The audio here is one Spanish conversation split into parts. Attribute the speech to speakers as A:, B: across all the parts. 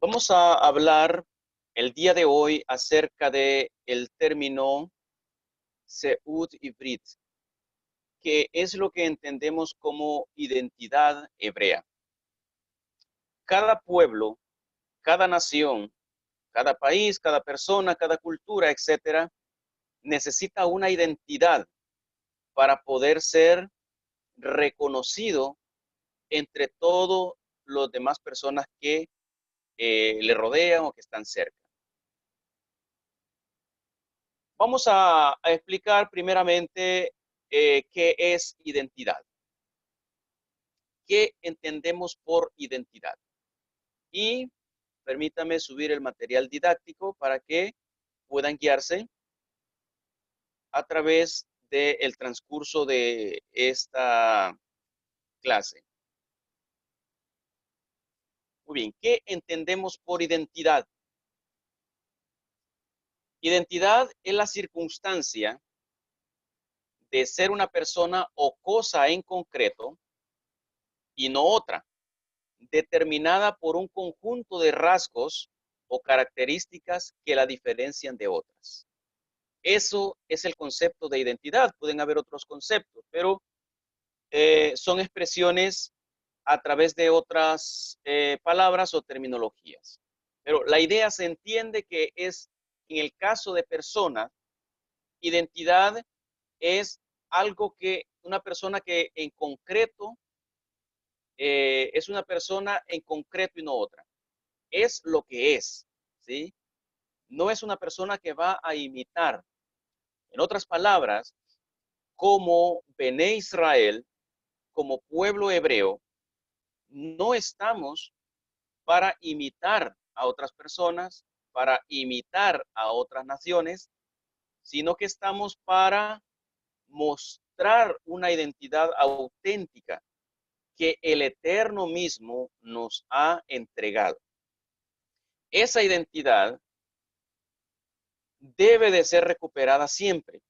A: Vamos a hablar el día de hoy acerca de el término Zeut Ivrit, que es lo que entendemos como identidad hebrea. Cada pueblo, cada nación, cada país, cada persona, cada cultura, etcétera, necesita una identidad para poder ser reconocido entre todas las demás personas que le rodean o que están cerca. Vamos a explicar primeramente qué es identidad, qué entendemos por identidad. Y permítame subir el material didáctico para que puedan guiarse a través del transcurso de esta clase. Muy bien, ¿qué entendemos por identidad? Identidad es la circunstancia de ser una persona o cosa en concreto y no otra, determinada por un conjunto de rasgos o características que la diferencian de otras. Eso es el concepto de identidad. Pueden haber otros conceptos, pero son expresiones a través de otras palabras o terminologías. Pero la idea se entiende que es, en el caso de personas, identidad es algo que una persona que en concreto es una persona en concreto y no otra. Es lo que es, ¿sí? No es una persona que va a imitar. En otras palabras, como Bené Israel, como pueblo hebreo, no estamos para imitar a otras personas, para imitar a otras naciones, sino que estamos para mostrar una identidad auténtica que el Eterno mismo nos ha entregado. Esa identidad debe de ser recuperada siempre,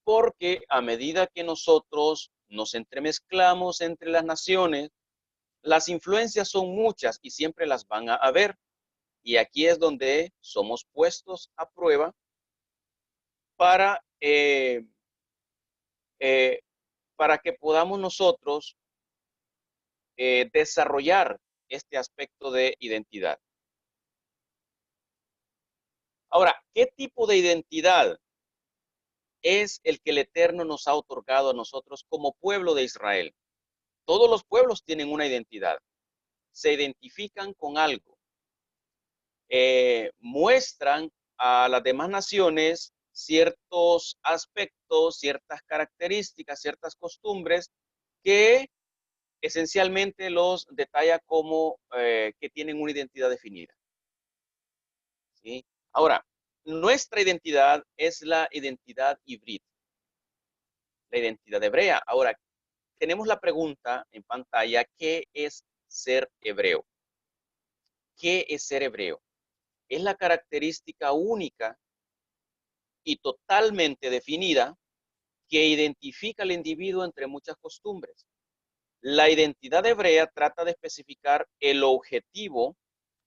A: porque a medida que nosotros nos entremezclamos entre las naciones, las influencias son muchas y siempre las van a haber. Y aquí es donde somos puestos a prueba para, eh, para que podamos nosotros desarrollar este aspecto de identidad. Ahora, ¿qué tipo de identidad es el que el Eterno nos ha otorgado a nosotros como pueblo de Israel? Todos los pueblos tienen una identidad, se identifican con algo, muestran a las demás naciones ciertos aspectos, ciertas características, ciertas costumbres que esencialmente los detalla como que tienen una identidad definida, ¿sí? Ahora, nuestra identidad es la identidad híbrida, la identidad hebrea. Ahora, tenemos la pregunta en pantalla, ¿qué es ser hebreo? ¿Qué es ser hebreo? Es la característica única y totalmente definida que identifica al individuo entre muchas costumbres. La identidad hebrea trata de especificar el objetivo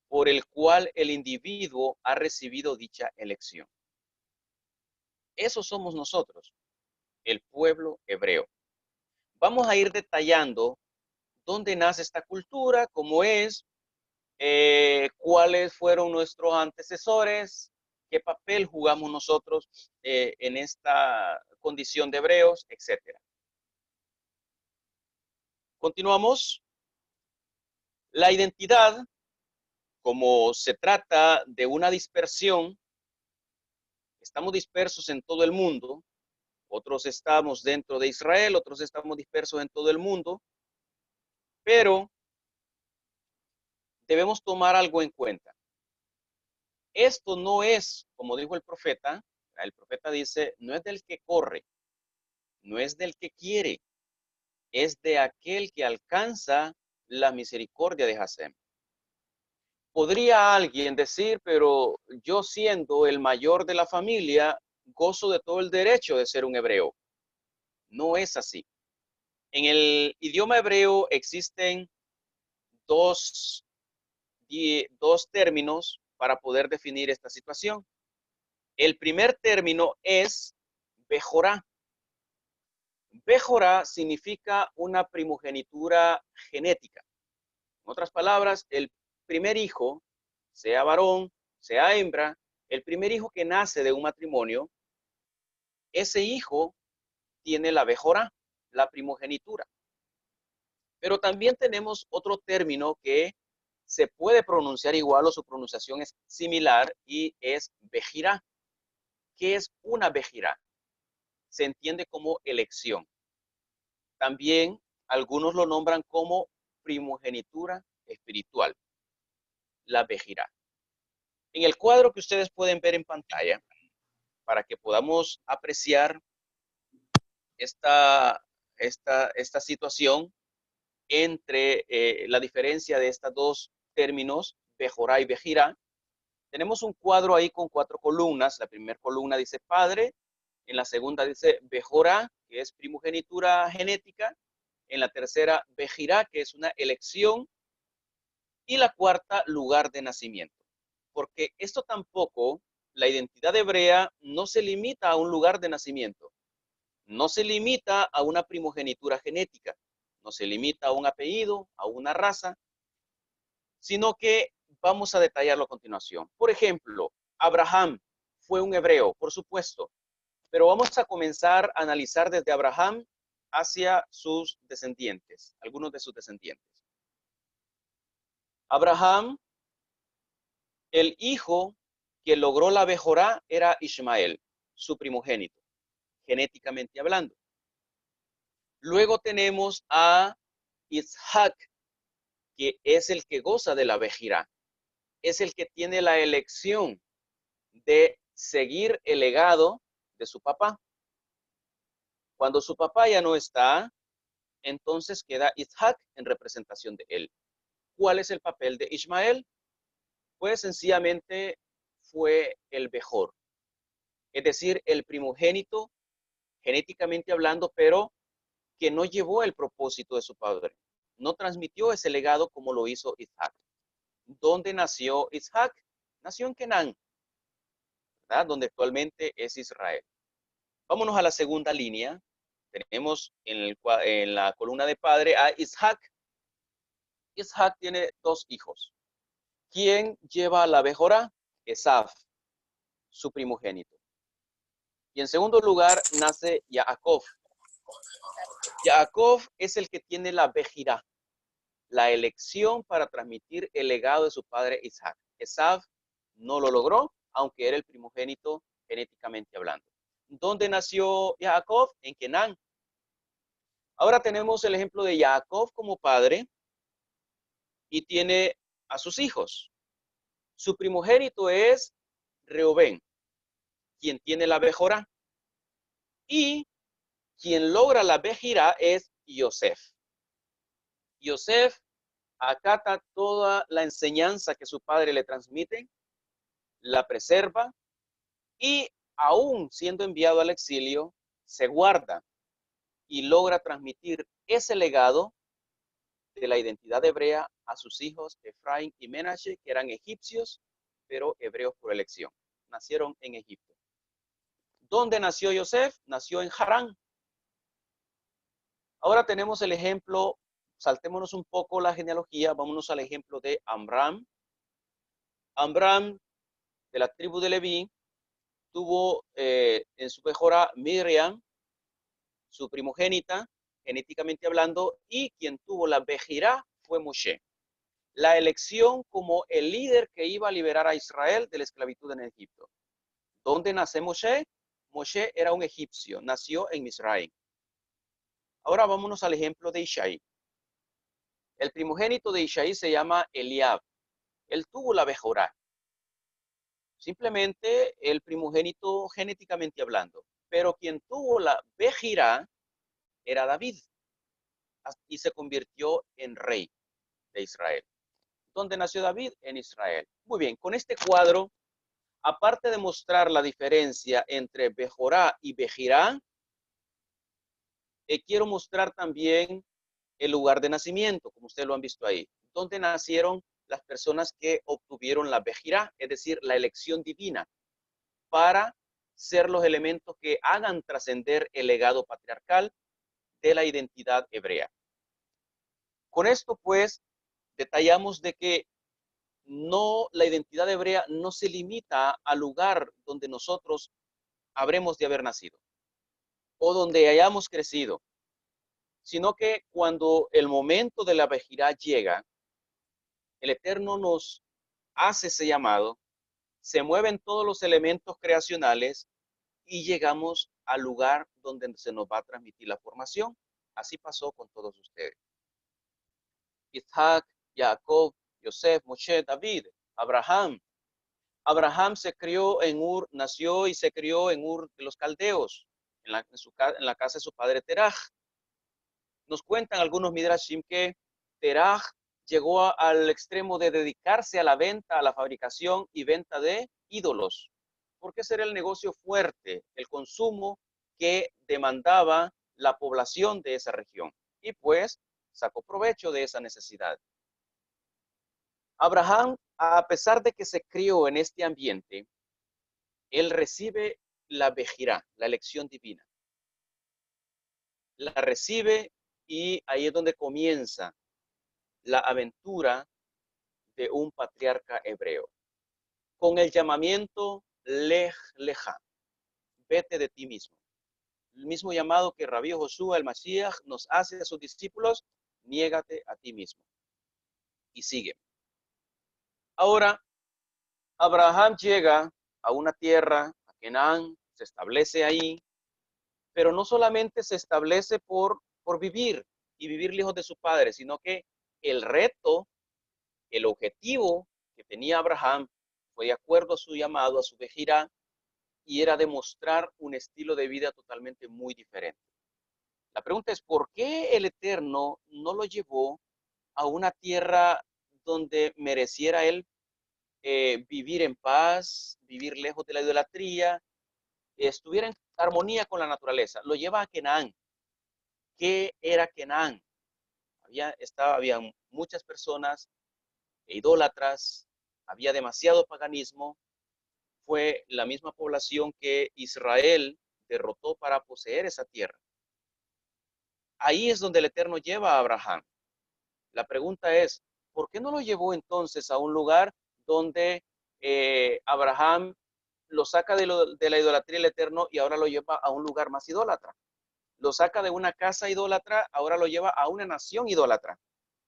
A: por el cual el individuo ha recibido dicha elección. Eso somos nosotros, el pueblo hebreo. Vamos a ir detallando dónde nace esta cultura, cómo es, cuáles fueron nuestros antecesores, qué papel jugamos nosotros en esta condición de hebreos, etcétera. Continuamos. La identidad, como se trata de una dispersión, estamos dispersos en todo el mundo, otros estamos dentro de Israel, otros estamos dispersos en todo el mundo, pero debemos tomar algo en cuenta. Esto no es, como dijo el profeta dice, no es del que corre, no es del que quiere, es de aquel que alcanza la misericordia de Hashem. Podría alguien decir, pero yo siendo el mayor de la familia, gozo de todo el derecho de ser un hebreo. No es así. En el idioma hebreo existen dos y dos términos para poder definir esta situación. El primer término es Bejorá. Bejorá significa una primogenitura genética. En otras palabras, el primer hijo, sea varón, sea hembra, el primer hijo que nace de un matrimonio, ese hijo tiene la Bejorá, la primogenitura. Pero también tenemos otro término que se puede pronunciar igual o su pronunciación es similar y es Bejirá. ¿Qué es una Bejirá? Se entiende como elección. También algunos lo nombran como primogenitura espiritual, la Bejirá. En el cuadro que ustedes pueden ver en pantalla, para que podamos apreciar esta, esta situación entre la diferencia de estos dos términos, Bejorá y Bejirá, tenemos un cuadro ahí con 4 columnas. La primera columna dice padre, en la segunda dice Bejorá, que es primogenitura genética, en la tercera Bejirá, que es una elección, y la cuarta lugar de nacimiento. Porque esto tampoco, la identidad hebrea no se limita a un lugar de nacimiento, no se limita a una primogenitura genética, no se limita a un apellido, a una raza, sino que vamos a detallarlo a continuación. Por ejemplo, Abraham fue un hebreo, por supuesto, pero vamos a comenzar a analizar desde Abraham hacia sus descendientes, algunos de sus descendientes. Abraham, el hijo que logró la Bejorá era Ismael, su primogénito, genéticamente hablando. Luego tenemos a Isaac, que es el que goza de la Bejirá, es el que tiene la elección de seguir el legado de su papá. Cuando su papá ya no está, entonces queda Isaac en representación de él. ¿Cuál es el papel de Ismael? Pues sencillamente fue el mejor, es decir, el primogénito, genéticamente hablando, pero que no llevó el propósito de su padre. No transmitió ese legado como lo hizo Isaac. ¿Dónde nació Isaac? Nació en Canaán, ¿verdad? Donde actualmente es Israel. Vámonos a la segunda línea. Tenemos en la columna de padre a Isaac. Isaac tiene dos hijos. ¿Quién lleva la Bejorá? Esav, su primogénito. Y en segundo lugar nace Jacob. Jacob es el que tiene la Bejirá, la elección para transmitir el legado de su padre Isaac. Esav no lo logró, aunque era el primogénito genéticamente hablando. ¿Dónde nació Jacob? En Canaán. Ahora tenemos el ejemplo de Jacob como padre y tiene a sus hijos. Su primogénito es Reubén, quien tiene la Bejorá. Y quien logra la Bejirá es Yosef. Yosef acata toda la enseñanza que su padre le transmite, la preserva y aún siendo enviado al exilio, se guarda y logra transmitir ese legado de la identidad hebrea a sus hijos Efraín y Menashe, que eran egipcios, pero hebreos por elección. Nacieron en Egipto. ¿Dónde nació Yosef? Nació en Harán. Ahora tenemos el ejemplo, saltémonos un poco la genealogía, vámonos al ejemplo de Amram. Amram, de la tribu de Leví, tuvo en su Bejorá Miriam, su primogénita, genéticamente hablando, y quien tuvo la Bejirá fue Moshe. La elección como el líder que iba a liberar a Israel de la esclavitud en Egipto. ¿Dónde nace Moshe? Moshe era un egipcio, nació en Misraim. Ahora vámonos al ejemplo de Isaí. El primogénito de Isaí se llama Eliab. Él tuvo la Bejorá. Simplemente el primogénito genéticamente hablando. Pero quien tuvo la Bejirá era David y se convirtió en rey de Israel. ¿Dónde nació David? En Israel. Muy bien, con este cuadro, aparte de mostrar la diferencia entre Bejorá y Bejirá, quiero mostrar también el lugar de nacimiento, como ustedes lo han visto ahí. ¿Dónde nacieron las personas que obtuvieron la Bejirá, es decir, la elección divina, para ser los elementos que hagan trascender el legado patriarcal de la identidad hebrea. Con esto, pues, detallamos de que no, la identidad hebrea no se limita al lugar donde nosotros habremos de haber nacido o donde hayamos crecido, sino que cuando el momento de la vejidad llega, el Eterno nos hace ese llamado, se mueven todos los elementos creacionales y llegamos al lugar donde se nos va a transmitir la formación. Así pasó con todos ustedes. Isaac, Jacob, Yosef, Moshe, David, Abraham. Abraham se crió en Ur, nació y se crió en Ur de los Caldeos, en la casa de su padre Teraj. Nos cuentan algunos Midrashim que Teraj llegó al extremo de dedicarse a la venta, a la fabricación y venta de ídolos, porque ese era el negocio fuerte, el consumo que demandaba la población de esa región. Y pues sacó provecho de esa necesidad. Abraham, a pesar de que se crió en este ambiente, él recibe la Bejirá, la elección divina. La recibe y ahí es donde comienza la aventura de un patriarca hebreo, con el llamamiento Lej Leja, vete de ti mismo. El mismo llamado que Rabí Josué el Mashiach nos hace a sus discípulos, niégate a ti mismo y sigue. Ahora, Abraham llega a una tierra, a Canaán, se establece ahí, pero no solamente se establece por vivir y vivir lejos de su padre, sino que el reto, el objetivo que tenía Abraham fue de acuerdo a su llamado, a su vejirá, y era demostrar un estilo de vida totalmente muy diferente. La pregunta es, ¿por qué el Eterno no lo llevó a una tierra donde mereciera él vivir en paz, vivir lejos de la idolatría, estuviera en armonía con la naturaleza? Lo lleva a Canaán. ¿Qué era Canaán? Había muchas personas idólatras, había demasiado paganismo, fue la misma población que Israel derrotó para poseer esa tierra. Ahí es donde el Eterno lleva a Abraham. La pregunta es, ¿por qué no lo llevó entonces a un lugar donde Abraham lo saca de la idolatría del Eterno y ahora lo lleva a un lugar más idólatra? Lo saca de una casa idólatra, ahora lo lleva a una nación idólatra,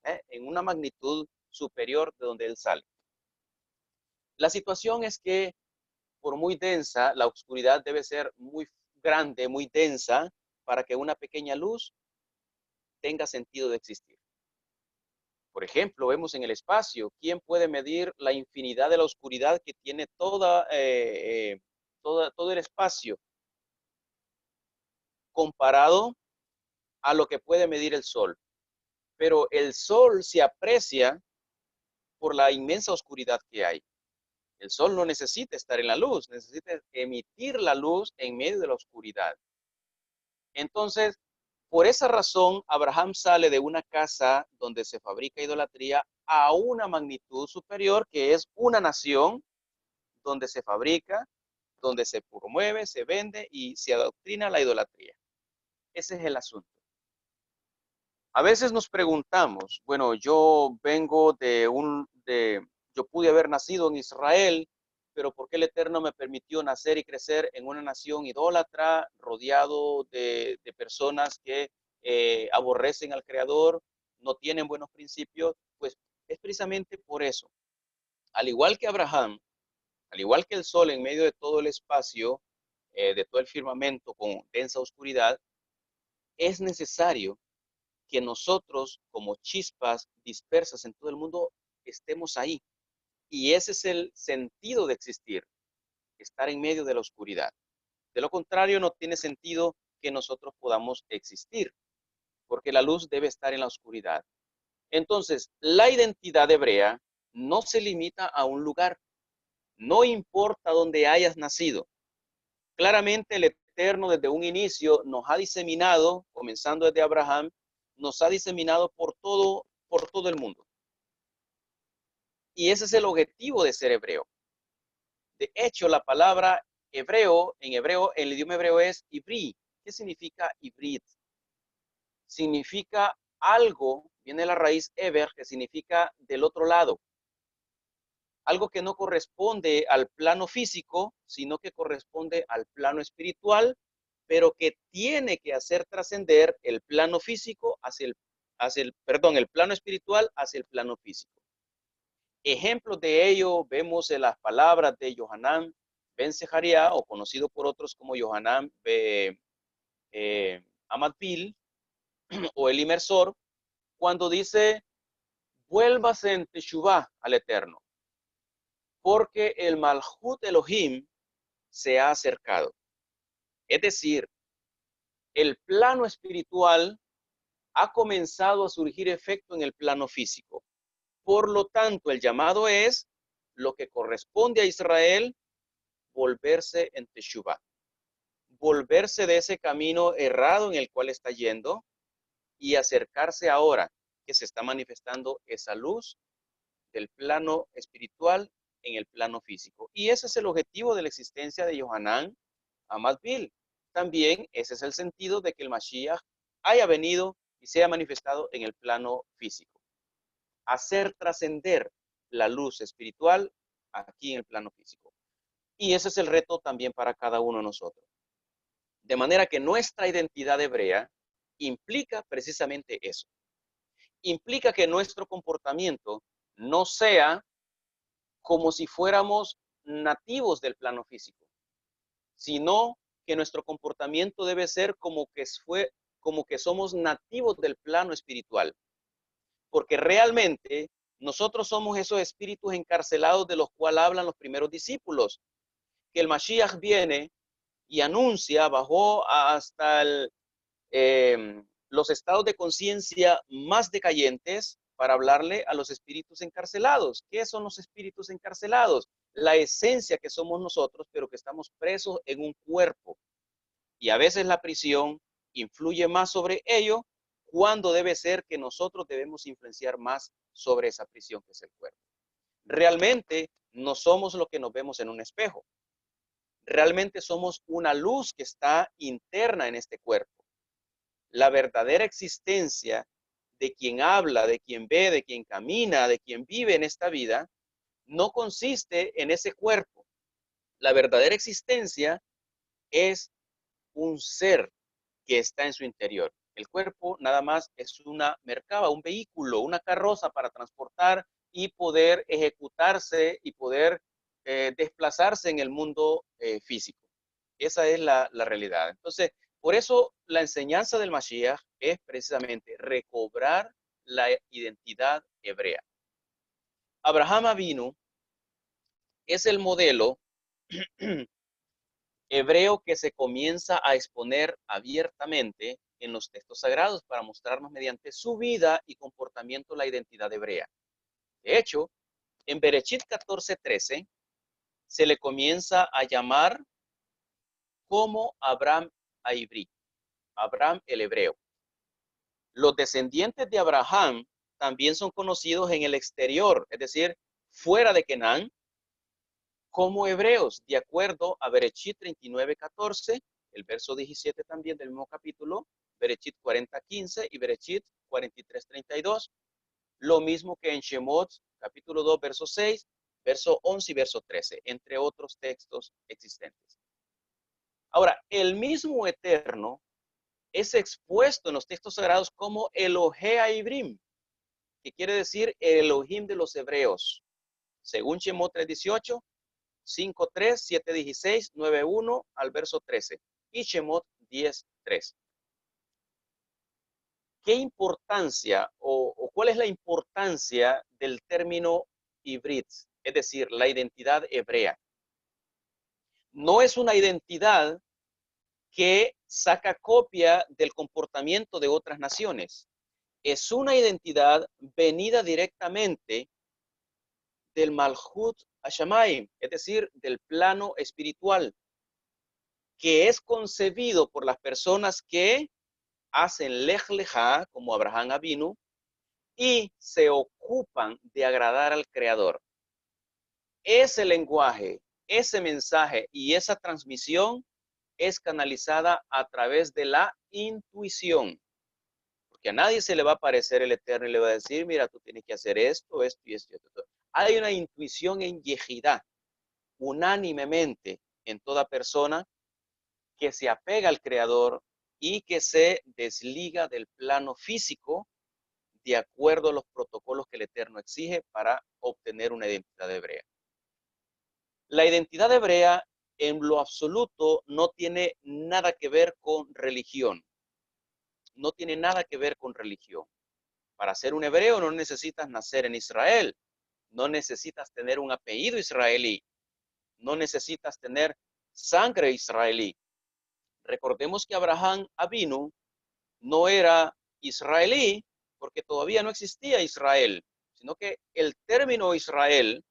A: en una magnitud superior de donde él sale. La situación es que por muy densa, la oscuridad debe ser muy grande, muy densa, para que una pequeña luz tenga sentido de existir. Por ejemplo, vemos en el espacio, ¿quién puede medir la infinidad de la oscuridad que tiene todo el espacio comparado a lo que puede medir el Sol? Pero el Sol se aprecia por la inmensa oscuridad que hay. El Sol no necesita estar en la luz, necesita emitir la luz en medio de la oscuridad. Entonces, por esa razón, Abraham sale de una casa donde se fabrica idolatría a una magnitud superior, que es una nación donde se fabrica, donde se promueve, se vende y se adoctrina la idolatría. Ese es el asunto. A veces nos preguntamos, bueno, yo pude haber nacido en Israel, pero ¿por qué el Eterno me permitió nacer y crecer en una nación idólatra, rodeado de personas que aborrecen al Creador, no tienen buenos principios? Pues es precisamente por eso. Al igual que Abraham, al igual que el sol en medio de todo el espacio, de todo el firmamento con densa oscuridad, es necesario que nosotros, como chispas dispersas en todo el mundo, estemos ahí. Y ese es el sentido de existir, estar en medio de la oscuridad. De lo contrario, no tiene sentido que nosotros podamos existir, porque la luz debe estar en la oscuridad. Entonces, la identidad hebrea no se limita a un lugar, no importa dónde hayas nacido. Claramente el Eterno desde un inicio nos ha diseminado, comenzando desde Abraham, nos ha diseminado por todo el mundo. Y ese es el objetivo de ser hebreo. De hecho, la palabra hebreo, en el idioma hebreo es ivri. ¿Qué significa ivrit? Significa algo, viene la raíz ever, que significa del otro lado. Algo que no corresponde al plano físico, sino que corresponde al plano espiritual, pero que tiene que hacer trascender el plano físico el plano espiritual hacia el plano físico. Ejemplos de ello vemos en las palabras de Yohanan ben Sejaría, o conocido por otros como Yohanan Amadbil, o el Inmersor, cuando dice, vuélvase en Teshuvah al Eterno, porque el Malhut Elohim se ha acercado. Es decir, el plano espiritual ha comenzado a surgir efecto en el plano físico. Por lo tanto, el llamado es lo que corresponde a Israel, volverse en Teshuvah, volverse de ese camino errado en el cual está yendo y acercarse ahora que se está manifestando esa luz del plano espiritual en el plano físico. Y ese es el objetivo de la existencia de Yohanan Amadbil. También ese es el sentido de que el Mashiach haya venido y se haya manifestado en el plano físico. Hacer trascender la luz espiritual aquí en el plano físico. Y ese es el reto también para cada uno de nosotros. De manera que nuestra identidad hebrea implica precisamente eso. Implica que nuestro comportamiento no sea como si fuéramos nativos del plano físico, sino que nuestro comportamiento debe ser como que somos nativos del plano espiritual. Porque realmente nosotros somos esos espíritus encarcelados de los cuales hablan los primeros discípulos, que el Mashiach viene y anuncia, bajó hasta los estados de conciencia más decayentes para hablarle a los espíritus encarcelados. ¿Qué son los espíritus encarcelados? La esencia que somos nosotros, pero que estamos presos en un cuerpo. Y a veces la prisión influye más sobre ello, cuando debe ser que nosotros debemos influenciar más sobre esa prisión que es el cuerpo. Realmente no somos lo que nos vemos en un espejo. Realmente somos una luz que está interna en este cuerpo. La verdadera existencia de quien habla, de quien ve, de quien camina, de quien vive en esta vida, no consiste en ese cuerpo. La verdadera existencia es un ser que está en su interior. El cuerpo nada más es una mercaba, un vehículo, una carroza para transportar y poder ejecutarse y poder desplazarse en el mundo físico. Esa es la realidad. Entonces, por eso la enseñanza del Mashiach es precisamente recobrar la identidad hebrea. Abraham Avinu es el modelo hebreo que se comienza a exponer abiertamente en los textos sagrados para mostrarnos mediante su vida y comportamiento la identidad hebrea. De hecho, en Bereshit 14:13 se le comienza a llamar como Abraham a Ibrí, Abraham el hebreo. Los descendientes de Abraham también son conocidos en el exterior, es decir, fuera de Canaán, como hebreos, de acuerdo a Bereshit 39:14, el verso 17 también del mismo capítulo, Bereshit 40:15 y Bereshit 43:32. Lo mismo que en Shemot, capítulo 2, verso 6, verso 11 y verso 13, entre otros textos existentes. Ahora, el mismo Eterno es expuesto en los textos sagrados como Elohea Ibrim, que quiere decir el Elohim de los hebreos, según Shemot 3:18, 5:3, 7:16, 9:1 al verso 13 y Shemot 10:3. ¿Qué importancia o cuál es la importancia del término hibrid? Es decir, la identidad hebrea. No es una identidad que saca copia del comportamiento de otras naciones. Es una identidad venida directamente del Malhut Hashamayim, es decir, del plano espiritual, que es concebido por las personas que hacen Lej Lejá, como Abraham Avinu, y se ocupan de agradar al Creador. ese lenguaje, ese mensaje y esa transmisión es canalizada a través de la intuición. Porque a nadie se le va a aparecer el Eterno y le va a decir, mira, tú tienes que hacer esto, esto y esto. Esto. Hay una intuición en Yehidá, unánimemente en toda persona, que se apega al Creador y que se desliga del plano físico de acuerdo a los protocolos que el Eterno exige para obtener una identidad hebrea. La identidad hebrea en lo absoluto no tiene nada que ver con religión. No tiene nada que ver con religión. Para ser un hebreo no necesitas nacer en Israel, no necesitas tener un apellido israelí, no necesitas tener sangre israelí. Recordemos que Abraham Avinu no era israelí porque todavía no existía Israel, sino que el término Israel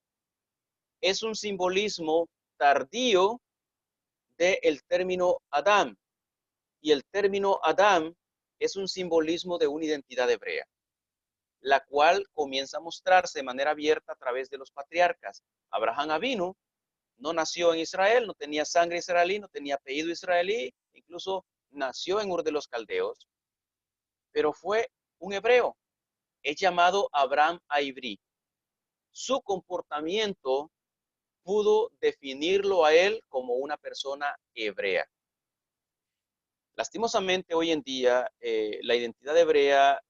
A: es un simbolismo tardío del término Adán, y el término Adán es un simbolismo de una identidad hebrea, la cual comienza a mostrarse de manera abierta a través de los patriarcas. Abraham Avinu no nació en Israel, no tenía sangre israelí, no tenía apellido israelí, incluso nació en Ur de los Caldeos, pero fue un hebreo. Es llamado Abraham Aibrí. Su comportamiento pudo definirlo a él como una persona hebrea. Lastimosamente, hoy en día, la identidad hebrea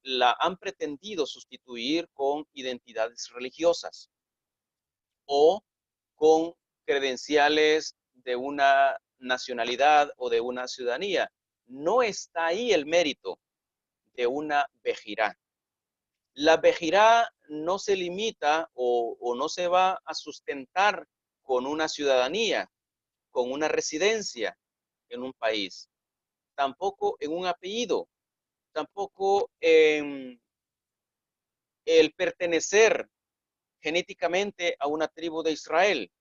A: la han pretendido sustituir con identidades religiosas o con credenciales de una nacionalidad o de una ciudadanía. No está ahí el mérito de una bejirá. La bejirá no se limita o no se va a sustentar con una ciudadanía, con una residencia en un país, tampoco en un apellido, tampoco en el pertenecer genéticamente a una tribu de Israel.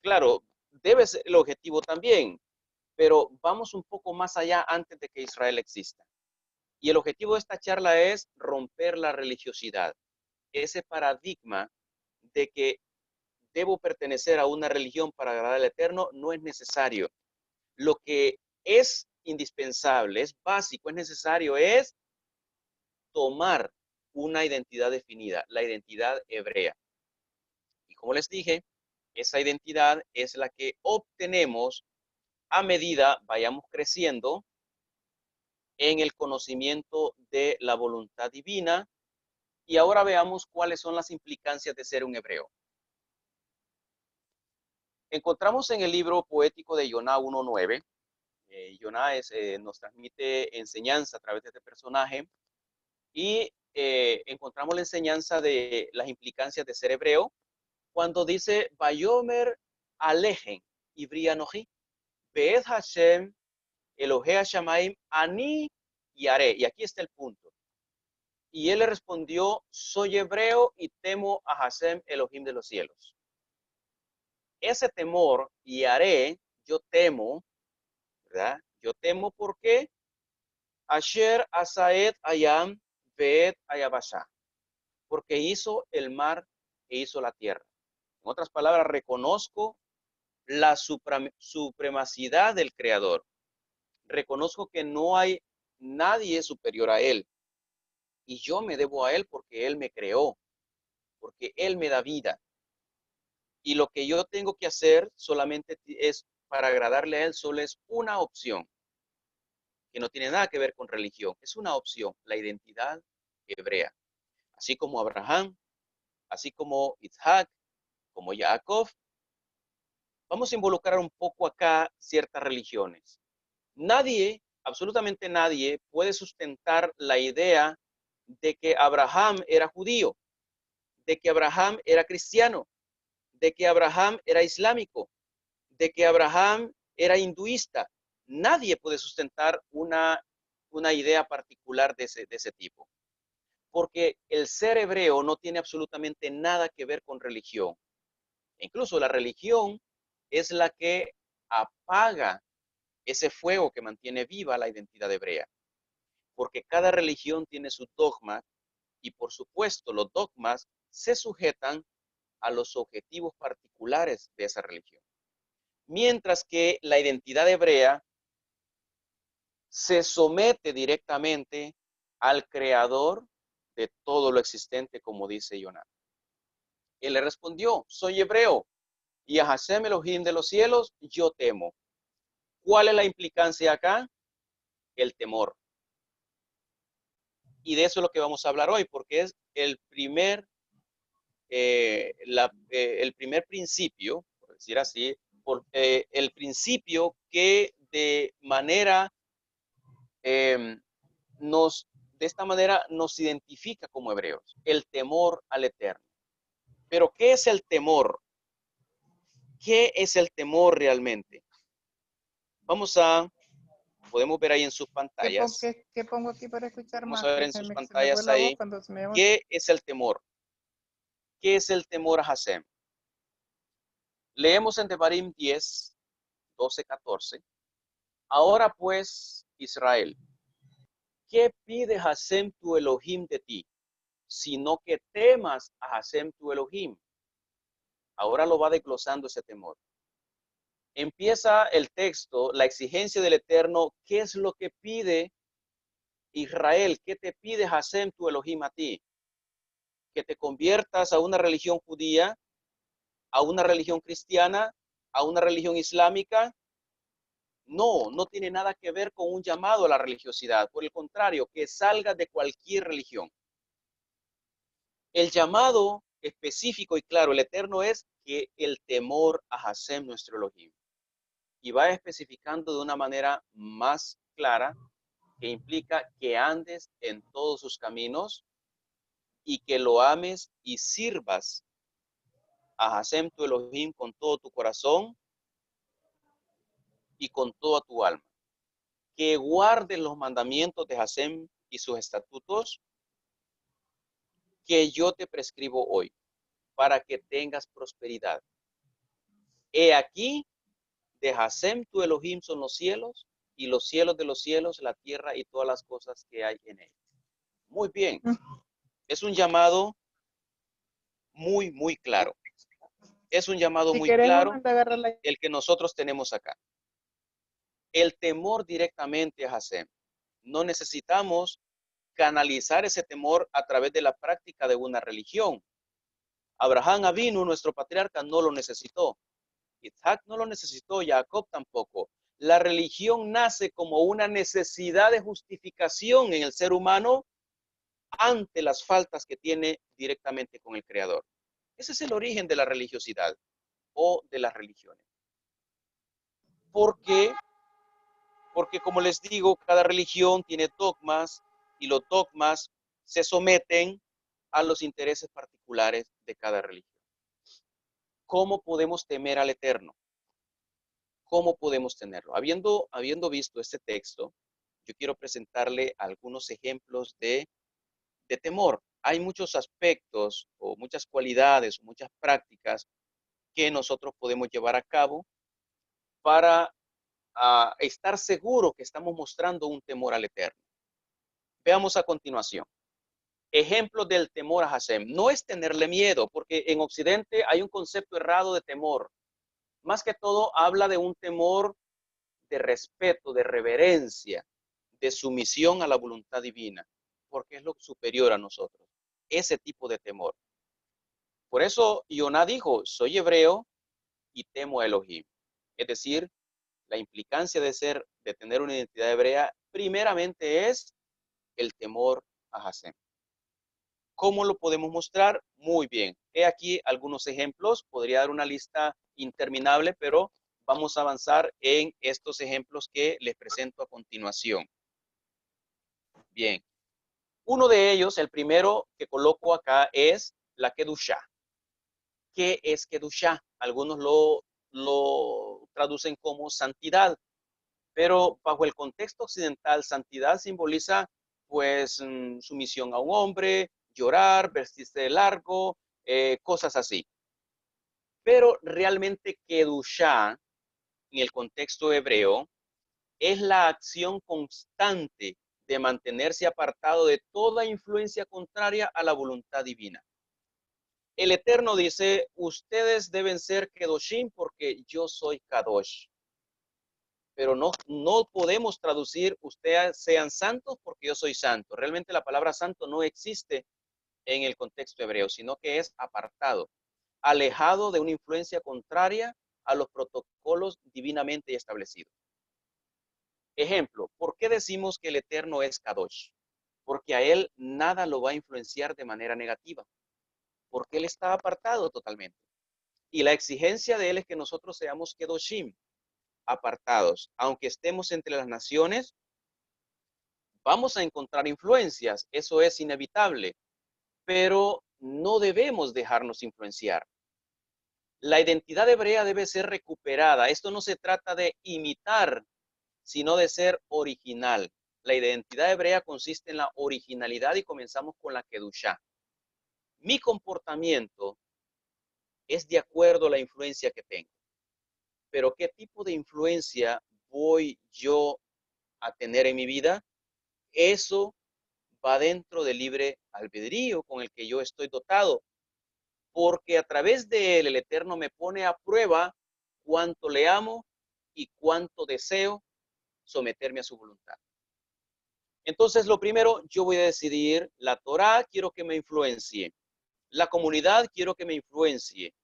A: Claro, debe ser el objetivo también, pero vamos un poco más allá antes de que Israel exista. Y el objetivo de esta charla es romper la religiosidad, ese paradigma de que debo pertenecer a una religión para agradar al Eterno no es necesario. Lo que es indispensable, es básico, es necesario, es tomar una identidad definida, la identidad hebrea. Y como les dije, esa identidad es la que obtenemos a medida vayamos creciendo en el conocimiento de la voluntad divina. Y ahora veamos cuáles son las implicancias de ser un hebreo. Encontramos en el libro poético de Yoná 1.9, Yoná nos transmite enseñanza a través de este personaje, y encontramos la enseñanza de las implicancias de ser hebreo cuando dice, Bayomer alejen ibrianoji, Be'ed Hashem, Elohea Shamaim, Ani y Are. Y aquí está el punto. Y él le respondió, soy hebreo y temo a Hashem, Elohim de los cielos. Ese temor, y haré, yo temo, ¿verdad? Yo temo porque Asher Asaed Ayam Veed Ayabasha, porque hizo el mar e hizo la tierra. En otras palabras, reconozco la supremacidad del Creador. Reconozco que no hay nadie superior a Él. Y yo me debo a Él porque Él me creó, porque Él me da vida. Y lo que yo tengo que hacer solamente es para agradarle a Él, solo es una opción, que no tiene nada que ver con religión. Es una opción, la identidad hebrea. Así como Abraham, así como Isaac, como Jacob. Vamos a involucrar un poco acá ciertas religiones. Nadie, absolutamente nadie, puede sustentar la idea de que Abraham era judío, de que Abraham era cristiano, de que Abraham era islámico, de que Abraham era hinduista. Nadie puede sustentar una idea particular de ese tipo, porque el ser hebreo no tiene absolutamente nada que ver con religión. Incluso la religión es la que apaga ese fuego que mantiene viva la identidad hebrea, porque cada religión tiene su dogma y por supuesto los dogmas se sujetan a los objetivos particulares de esa religión. Mientras que la identidad hebrea se somete directamente al creador de todo lo existente, como dice Jonás. Él le respondió, soy hebreo y a Hashem Elohim de los cielos yo temo. ¿Cuál es la implicancia acá? El temor. Y de eso es lo que vamos a hablar hoy, porque es el primer principio, por decir así, el principio que de manera eh, de esta manera nos identifica como hebreos, el temor al eterno. Pero ¿qué es el temor? ¿Qué es el temor realmente? Podemos ver ahí en sus pantallas.
B: ¿Qué pongo aquí para escuchar
A: Vamos
B: más?
A: a ver
B: Que
A: en sus
B: se me fue
A: pantallas
B: la voz
A: ahí.
B: cuando se me va.
A: ¿Qué es el temor? ¿Qué es el temor a Hashem? Leemos en Devarim 10, 12, 14. Ahora pues, Israel, ¿qué pide Hashem tu Elohim de ti? Sino que temas a Hashem tu Elohim. Ahora lo va desglosando ese temor. Empieza el texto, la exigencia del Eterno, ¿qué es lo que pide Israel? ¿Qué te pide Hashem tu Elohim a ti? Que te conviertas a una religión judía, a una religión cristiana, a una religión islámica. No, no tiene nada que ver con un llamado a la religiosidad. Por el contrario, que salgas de cualquier religión. El llamado específico y claro, el eterno es que el temor a Hashem, nuestro Elohim. Y va especificando de una manera más clara que implica que andes en todos sus caminos y que lo ames y sirvas a Hashem tu Elohim con todo tu corazón y con toda tu alma. Que guardes los mandamientos de Hashem y sus estatutos que yo te prescribo hoy para que tengas prosperidad. He aquí, de Hashem tu Elohim son los cielos y los cielos de los cielos, la tierra y todas las cosas que hay en él. Muy bien. Es un llamado muy, muy claro. Es un llamado
B: Si
A: muy
B: querés,
A: claro
B: momento, agarra la...
A: el que nosotros tenemos acá. El temor directamente a Hashem. No necesitamos canalizar ese temor a través de la práctica de una religión. Abraham Avinu, nuestro patriarca, no lo necesitó. Isaac no lo necesitó, Jacob tampoco. La religión nace como una necesidad de justificación en el ser humano ante las faltas que tiene directamente con el Creador. Ese es el origen de la religiosidad o de las religiones. ¿Por qué? Porque como les digo, cada religión tiene dogmas y los dogmas se someten a los intereses particulares de cada religión. ¿Cómo podemos temer al Eterno? ¿Cómo podemos tenerlo? Habiendo visto este texto, yo quiero presentarle algunos ejemplos de temor. Hay muchos aspectos o muchas cualidades, muchas prácticas que nosotros podemos llevar a cabo para estar seguro que estamos mostrando un temor al Eterno. Veamos a continuación. Ejemplos del temor a Hashem. No es tenerle miedo, porque en Occidente hay un concepto errado de temor. Más que todo habla de un temor de respeto, de reverencia, de sumisión a la voluntad divina, porque es lo superior a nosotros. Ese tipo de temor. Por eso Yoná dijo, soy hebreo y temo a Elohim. Es decir, la implicancia de tener una identidad hebrea, primeramente es el temor a Hashem. ¿Cómo lo podemos mostrar? Muy bien. He aquí algunos ejemplos. Podría dar una lista interminable, pero vamos a avanzar en estos ejemplos que les presento a continuación. Bien. Uno de ellos, el primero que coloco acá, es la Kedushá. ¿Qué es Kedushá? Algunos lo traducen como santidad, pero bajo el contexto occidental, santidad simboliza pues sumisión a un hombre, llorar, vestirse de largo, cosas así. Pero realmente Kedushá, en el contexto hebreo, es la acción constante de mantenerse apartado de toda influencia contraria a la voluntad divina. El Eterno dice, ustedes deben ser Kedoshim porque yo soy Kadosh. Pero no podemos traducir ustedes sean santos porque yo soy santo. Realmente la palabra santo no existe en el contexto hebreo, sino que es apartado, alejado de una influencia contraria a los protocolos divinamente establecidos. Ejemplo, ¿por qué decimos que el Eterno es Kadosh? Porque a él nada lo va a influenciar de manera negativa, porque él está apartado totalmente. Y la exigencia de él es que nosotros seamos Kedoshim, apartados. Aunque estemos entre las naciones, vamos a encontrar influencias, eso es inevitable, pero no debemos dejarnos influenciar. La identidad hebrea debe ser recuperada. Esto no se trata de imitar, sino de ser original. La identidad hebrea consiste en la originalidad y comenzamos con la Kedushá. Mi comportamiento es de acuerdo a la influencia que tengo. Pero ¿qué tipo de influencia voy yo a tener en mi vida? Eso va dentro del libre albedrío con el que yo estoy dotado, porque a través de él el Eterno me pone a prueba cuánto le amo y cuánto deseo someterme a su voluntad. Entonces, lo primero, yo voy a decidir, la Torá quiero que me influencie, la comunidad quiero que me influencie,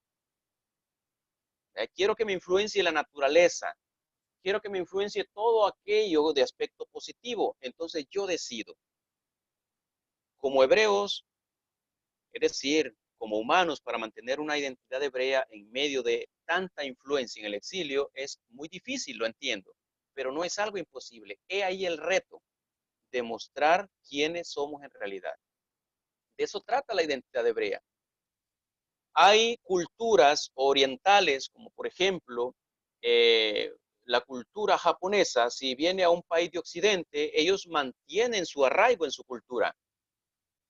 A: quiero que me influencie la naturaleza, quiero que me influencie todo aquello de aspecto positivo. Entonces yo decido, como hebreos, es decir, como humanos, para mantener una identidad hebrea en medio de tanta influencia en el exilio, es muy difícil, lo entiendo, pero no es algo imposible. He ahí el reto de mostrar quiénes somos en realidad. De eso trata la identidad hebrea. Hay culturas orientales, como por ejemplo la cultura japonesa. Si viene a un país de Occidente, ellos mantienen su arraigo en su cultura,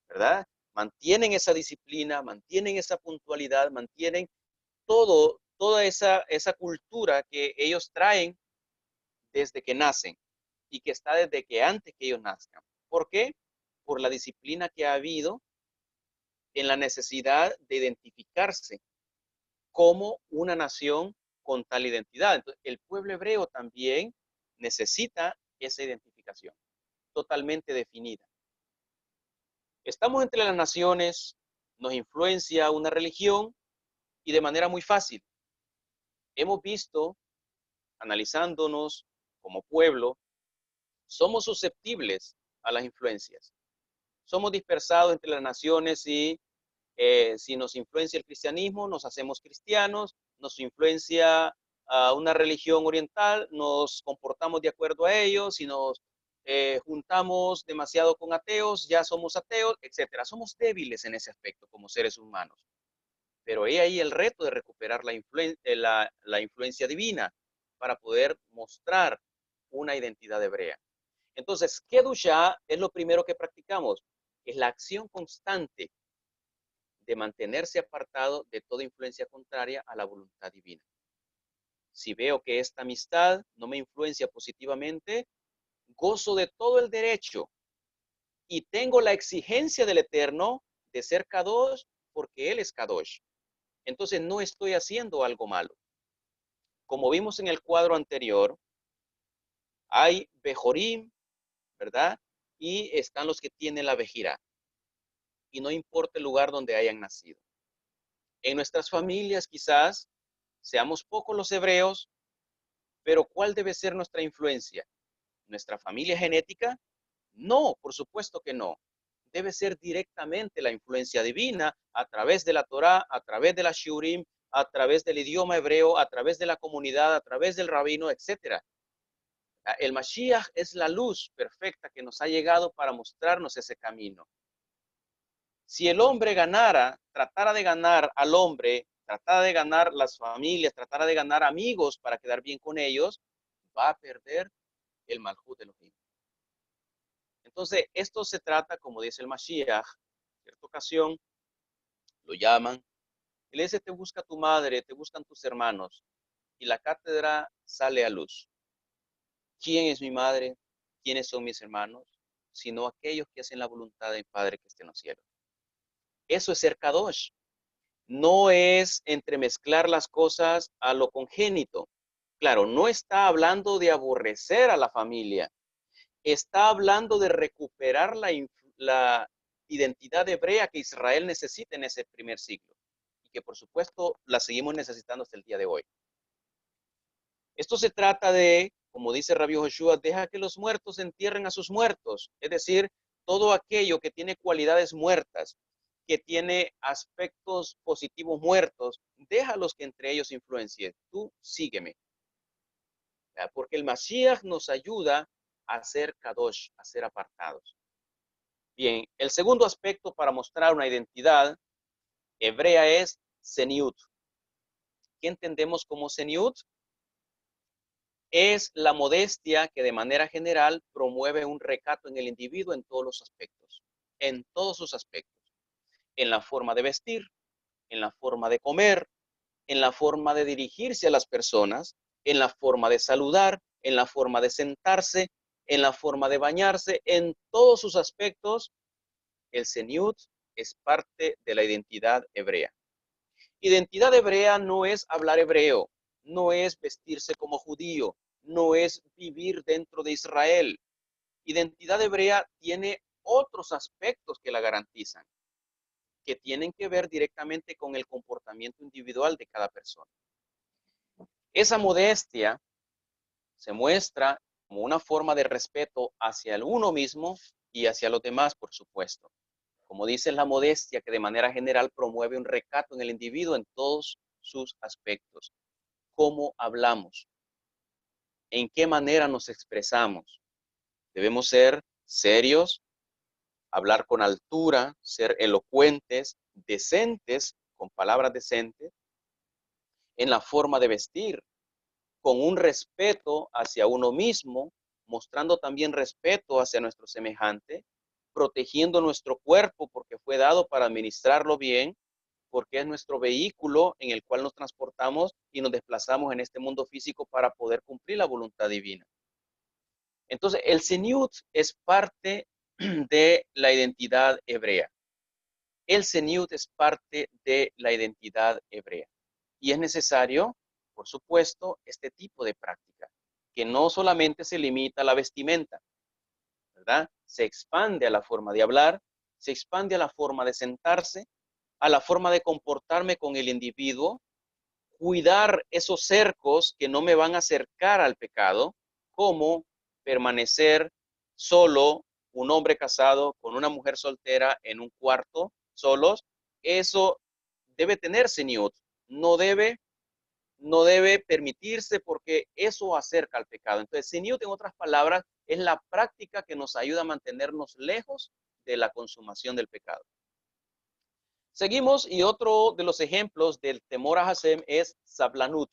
A: ¿verdad? Mantienen esa disciplina, mantienen esa puntualidad, mantienen toda esa cultura que ellos traen desde que nacen y que está desde que antes que ellos nazcan. ¿Por qué? Por la disciplina que ha habido en la necesidad de identificarse como una nación con tal identidad. Entonces, el pueblo hebreo también necesita esa identificación totalmente definida. Estamos entre las naciones, nos influencia una religión y de manera muy fácil. Hemos visto, analizándonos como pueblo, somos susceptibles a las influencias. Somos dispersados entre las naciones y si nos influencia el cristianismo, nos hacemos cristianos, nos influencia una religión oriental, nos comportamos de acuerdo a ellos, si nos juntamos demasiado con ateos, ya somos ateos, etcétera. Somos débiles en ese aspecto como seres humanos. Pero he ahí el reto de recuperar la influencia divina para poder mostrar una identidad hebrea. Entonces, Kedushá es lo primero que practicamos, es la acción constante de mantenerse apartado de toda influencia contraria a la voluntad divina. Si veo que esta amistad no me influencia positivamente, gozo de todo el derecho y tengo la exigencia del Eterno de ser Kadosh porque Él es Kadosh. Entonces no estoy haciendo algo malo. Como vimos en el cuadro anterior, hay Bejorim, ¿verdad? Y están los que tienen la Bejirá. Y no importa el lugar donde hayan nacido. En nuestras familias quizás seamos pocos los hebreos, pero ¿cuál debe ser nuestra influencia? ¿Nuestra familia genética? No, por supuesto que no. Debe ser directamente la influencia divina a través de la Torá, a través de la Shurim, a través del idioma hebreo, a través de la comunidad, a través del rabino, etcétera. El Mashiach es la luz perfecta que nos ha llegado para mostrarnos ese camino. Si el hombre ganara, tratara de ganar al hombre, tratara de ganar las familias, tratara de ganar amigos para quedar bien con ellos, va a perder el Malhut de Elohim. Entonces, esto se trata, como dice el Mashiach, en cierta ocasión lo llaman, y le dice, te busca tu madre, te buscan tus hermanos, y la cátedra sale a luz. ¿Quién es mi madre? ¿Quiénes son mis hermanos? Sino aquellos que hacen la voluntad del Padre que está en los cielos. Eso es ser Kadosh. no es entremezclar las cosas a lo congénito. Claro, no está hablando de aborrecer a la familia, está hablando de recuperar la identidad hebrea que Israel necesita en ese primer siglo y que por supuesto la seguimos necesitando hasta el día de hoy. Esto se trata de, como dice Rabbi Joshua, deja que los muertos entierren a sus muertos, es decir, todo aquello que tiene cualidades muertas, que tiene aspectos positivos muertos, déjalos que entre ellos influencien. Tú sígueme. Porque el Mashiach nos ayuda a ser kadosh, a ser apartados. Bien, el segundo aspecto para mostrar una identidad hebrea es seniut. ¿Qué entendemos como seniut? Es la modestia que de manera general promueve un recato en el individuo en todos los aspectos, en todos sus aspectos, en la forma de vestir, en la forma de comer, en la forma de dirigirse a las personas, en la forma de saludar, en la forma de sentarse, en la forma de bañarse, en todos sus aspectos, el seniut es parte de la identidad hebrea. Identidad hebrea no es hablar hebreo, no es vestirse como judío, no es vivir dentro de Israel. Identidad hebrea tiene otros aspectos que la garantizan, que tienen que ver directamente con el comportamiento individual de cada persona. Esa modestia se muestra como una forma de respeto hacia el uno mismo y hacia los demás, por supuesto. Como dice la modestia, que de manera general promueve un recato en el individuo en todos sus aspectos. ¿Cómo hablamos? ¿En qué manera nos expresamos? Debemos ser serios, hablar con altura, ser elocuentes, decentes, con palabras decentes, en la forma de vestir, con un respeto hacia uno mismo, mostrando también respeto hacia nuestro semejante, protegiendo nuestro cuerpo porque fue dado para administrarlo bien, porque es nuestro vehículo en el cual nos transportamos y nos desplazamos en este mundo físico para poder cumplir la voluntad divina. Entonces, el seniut es parte de la identidad hebrea. El seniut es parte de la identidad hebrea. Y es necesario, por supuesto, este tipo de práctica, que no solamente se limita a la vestimenta, ¿verdad? Se expande a la forma de hablar, se expande a la forma de sentarse, a la forma de comportarme con el individuo, cuidar esos cercos que no me van a acercar al pecado, como permanecer solo, un hombre casado con una mujer soltera en un cuarto, solos, eso debe tener seniut, no debe, no debe permitirse porque eso acerca al pecado. Entonces, seniut, en otras palabras, es la práctica que nos ayuda a mantenernos lejos de la consumación del pecado. Seguimos y otro de los ejemplos del temor a Hashem es sablanut.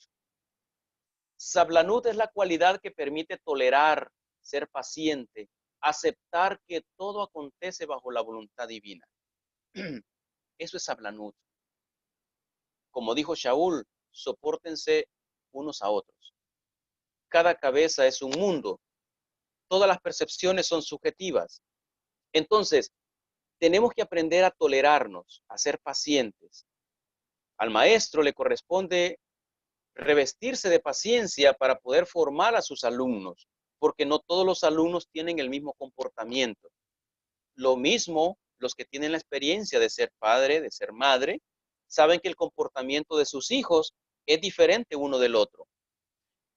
A: Sablanut es la cualidad que permite tolerar, ser paciente, aceptar que todo acontece bajo la voluntad divina. Eso es sablanut. Como dijo Shaul, sopórtense unos a otros. Cada cabeza es un mundo. Todas las percepciones son subjetivas. Entonces, tenemos que aprender a tolerarnos, a ser pacientes. Al maestro le corresponde revestirse de paciencia para poder formar a sus alumnos, porque no todos los alumnos tienen el mismo comportamiento. Lo mismo los que tienen la experiencia de ser padre, de ser madre, saben que el comportamiento de sus hijos es diferente uno del otro.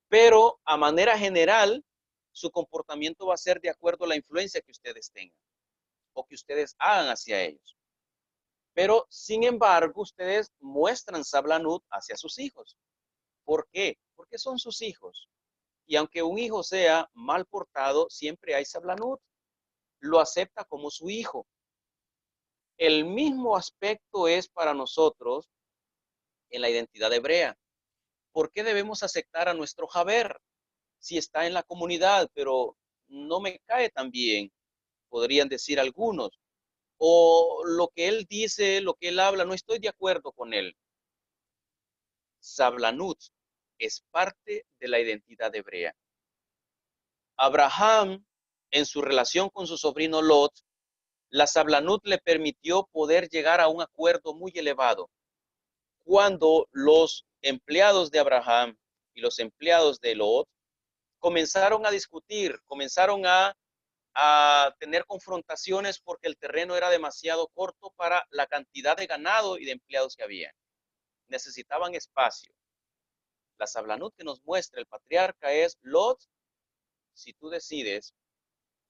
A: Pero a manera general, su comportamiento va a ser de acuerdo a la influencia que ustedes tengan o que ustedes hagan hacia ellos. Pero, sin embargo, ustedes muestran sablanut hacia sus hijos. ¿Por qué? Porque son sus hijos. Y aunque un hijo sea mal portado, siempre hay sablanut. Lo acepta como su hijo. El mismo aspecto es para nosotros en la identidad hebrea. ¿Por qué debemos aceptar a nuestro Jaber si está en la comunidad, pero no me cae tan bien? Podrían decir algunos. O lo que él dice, lo que él habla, no estoy de acuerdo con él. Sablanut es parte de la identidad hebrea. Abraham, en su relación con su sobrino Lot, la sablanut le permitió poder llegar a un acuerdo muy elevado. cuando los empleados de Abraham y los empleados de Lot comenzaron a discutir, comenzaron a tener confrontaciones porque el terreno era demasiado corto para la cantidad de ganado y de empleados que había. Necesitaban espacio. La sablanut que nos muestra el patriarca es: Lot, si tú decides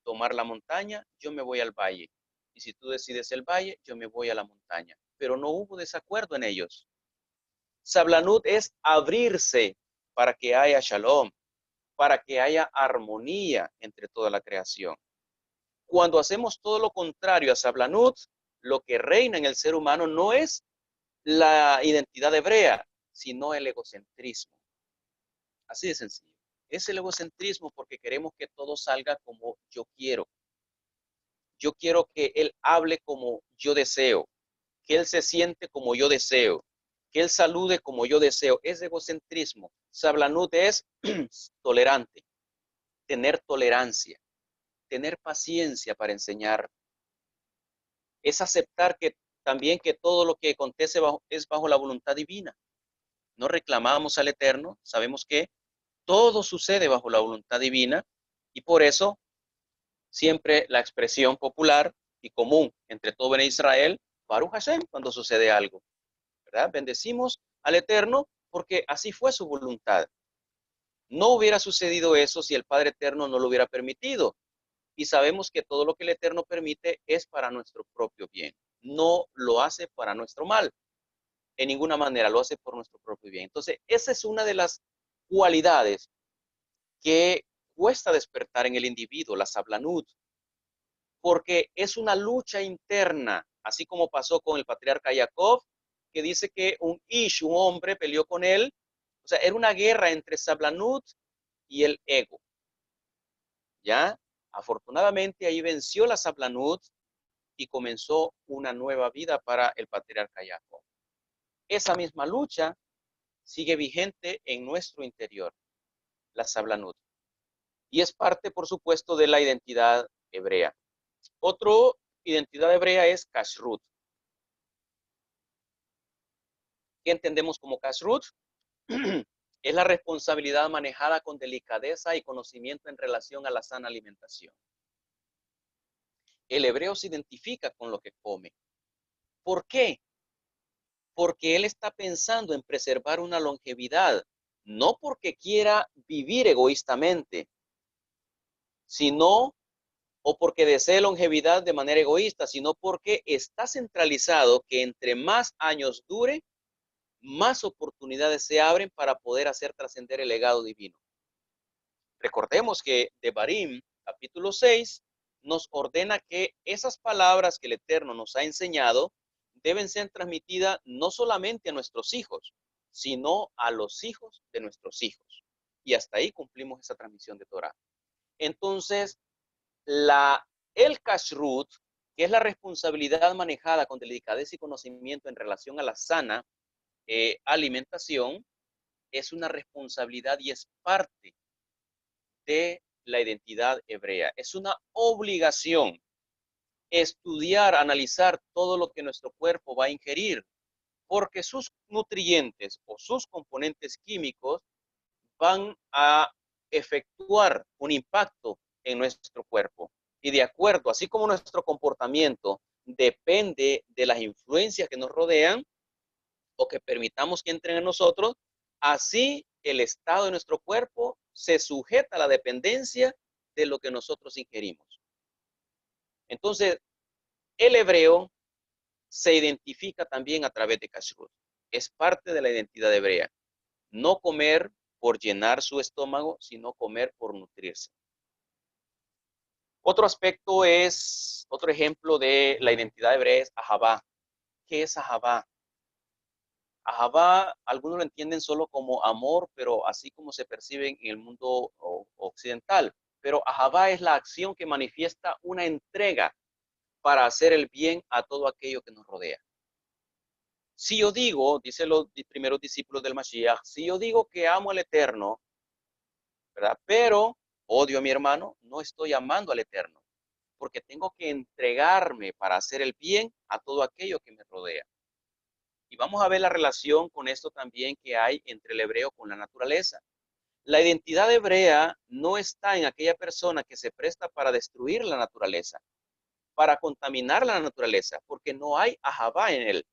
A: tomar la montaña, yo me voy al valle. Y si tú decides el valle, yo me voy a la montaña. Pero no hubo desacuerdo en ellos. Sablanut es abrirse para que haya shalom, para que haya armonía entre toda la creación. Cuando hacemos todo lo contrario a Sablanut, lo que reina en el ser humano no es la identidad hebrea, sino el egocentrismo. Así de sencillo. Es el egocentrismo porque queremos que todo salga como yo quiero. Yo quiero que él hable como yo deseo, que él se siente como yo deseo, que él salude como yo deseo. Es egocentrismo. Sablanut es tolerante, tener tolerancia, tener paciencia para enseñar. Es aceptar que también que todo lo que acontece es bajo la voluntad divina. No reclamamos al Eterno, sabemos que todo sucede bajo la voluntad divina y por eso siempre la expresión popular y común entre todo en Israel, Baruch Hashem, cuando sucede algo, ¿verdad? Bendecimos al Eterno porque así fue su voluntad. No hubiera sucedido eso si el Padre Eterno no lo hubiera permitido. Y sabemos que todo lo que el Eterno permite es para nuestro propio bien. No lo hace para nuestro mal. En ninguna manera lo hace por nuestro propio bien. Entonces, esa es una de las cualidades que cuesta despertar en el individuo, la sablanut, porque es una lucha interna, así como pasó con el patriarca Jacob, que dice que un hombre, peleó con él. O sea, era una guerra entre sablanut y el ego. ¿Ya? Afortunadamente ahí venció la sablanut y comenzó una nueva vida para el patriarca Jacob. Esa misma lucha sigue vigente en nuestro interior, la sablanut. Y es parte, por supuesto, de la identidad hebrea. Otro identidad hebrea es kashrut. ¿Qué entendemos como kashrut? Es la responsabilidad manejada con delicadeza y conocimiento en relación a la sana alimentación. El hebreo se identifica con lo que come. ¿Por qué? Porque él está pensando en preservar una longevidad, no porque quiera vivir egoístamente, sino o porque desee longevidad de manera egoísta, sino porque está centralizado que entre más años dure, más oportunidades se abren para poder hacer trascender el legado divino. Recordemos que Devarim, capítulo 6, nos ordena que esas palabras que el Eterno nos ha enseñado deben ser transmitidas no solamente a nuestros hijos, sino a los hijos de nuestros hijos. Y hasta ahí cumplimos esa transmisión de Torah. Entonces, el kashrut, que es la responsabilidad manejada con delicadeza y conocimiento en relación a la sana alimentación, es una responsabilidad y es parte de la identidad hebrea. Es una obligación estudiar, analizar todo lo que nuestro cuerpo va a ingerir, porque sus nutrientes o sus componentes químicos van a efectuar un impacto en nuestro cuerpo. Y de acuerdo, así como nuestro comportamiento depende de las influencias que nos rodean o que permitamos que entren en nosotros, así el estado de nuestro cuerpo se sujeta a la dependencia de lo que nosotros ingerimos. Entonces, el hebreo se identifica también a través de kashrut. Es parte de la identidad hebrea. No comer por llenar su estómago, sino comer por nutrirse. Otro aspecto es, otro ejemplo de la identidad hebrea es ahabá. ¿Qué es ahabá? Ahabá, algunos lo entienden solo como amor, pero así como se percibe en el mundo occidental. Pero ahabá es la acción que manifiesta una entrega para hacer el bien a todo aquello que nos rodea. Si yo digo, dicen los primeros discípulos del Mashiach, si yo digo que amo al Eterno, ¿verdad? Pero odio a mi hermano, no estoy amando al Eterno, porque tengo que entregarme para hacer el bien a todo aquello que me rodea. Y vamos a ver la relación con esto también que hay entre el hebreo con la naturaleza. La identidad hebrea no está en aquella persona que se presta para destruir la naturaleza, para contaminar la naturaleza, porque no hay ahabá en él.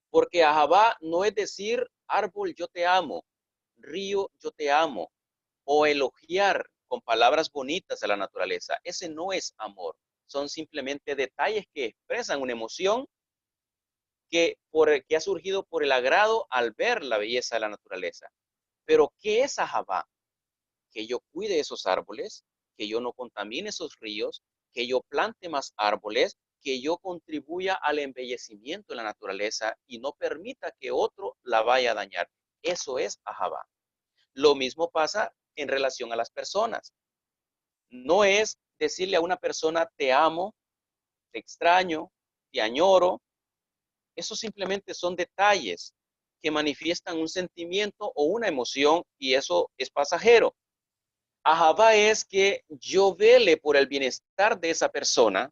A: Porque ahabá no es decir árbol yo te amo, río yo te amo, o elogiar con palabras bonitas a la naturaleza. Ese no es amor. Son simplemente detalles que expresan una emoción que ha surgido por el agrado al ver la belleza de la naturaleza. Pero, ¿qué es ahabá? Que yo cuide esos árboles, que yo no contamine esos ríos, que yo plante más árboles, que yo contribuya al embellecimiento de la naturaleza y no permita que otro la vaya a dañar. Eso es ahabá. Lo mismo pasa en relación a las personas. No es decirle a una persona te amo, te extraño, te añoro. Eso simplemente son detalles que manifiestan un sentimiento o una emoción y eso es pasajero. Ahabá es que yo vele por el bienestar de esa persona,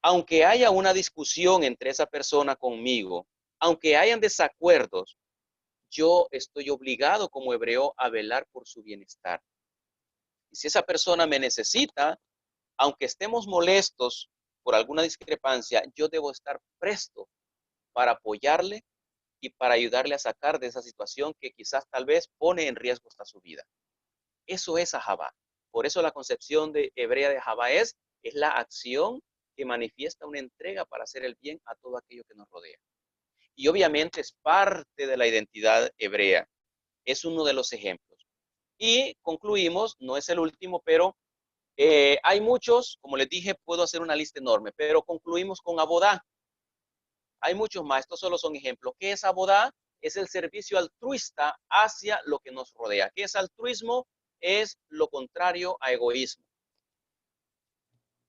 A: aunque haya una discusión entre esa persona conmigo, aunque hayan desacuerdos, yo estoy obligado como hebreo a velar por su bienestar. Y si esa persona me necesita, aunque estemos molestos por alguna discrepancia, yo debo estar presto para apoyarle y para ayudarle a sacar de esa situación que quizás tal vez pone en riesgo hasta su vida. Eso es ahabá. Por eso la concepción de hebrea de ahabá es la acción que manifiesta una entrega para hacer el bien a todo aquello que nos rodea. Y obviamente es parte de la identidad hebrea. Es uno de los ejemplos. Y concluimos, no es el último, pero hay muchos, como les dije, puedo hacer una lista enorme, pero concluimos con abodá. Hay muchos más, estos solo son ejemplos. ¿Qué es abodá? Es el servicio altruista hacia lo que nos rodea. ¿Qué es altruismo? Es lo contrario a egoísmo.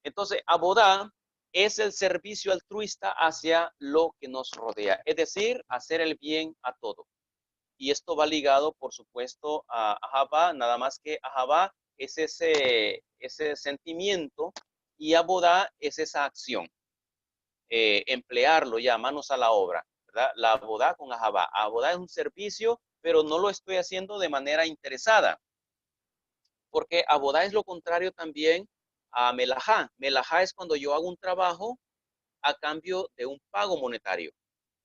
A: Entonces, abodá es el servicio altruista hacia lo que nos rodea, es decir, hacer el bien a todo. Y esto va ligado, por supuesto, a ahabá, nada más que ahabá es ese sentimiento y abodá es esa acción. Emplearlo ya, manos a la obra, ¿verdad? La abodá con ahabá. Abodá es un servicio, pero no lo estoy haciendo de manera interesada, porque abodá es lo contrario también a melajá. Melajá es cuando yo hago un trabajo a cambio de un pago monetario,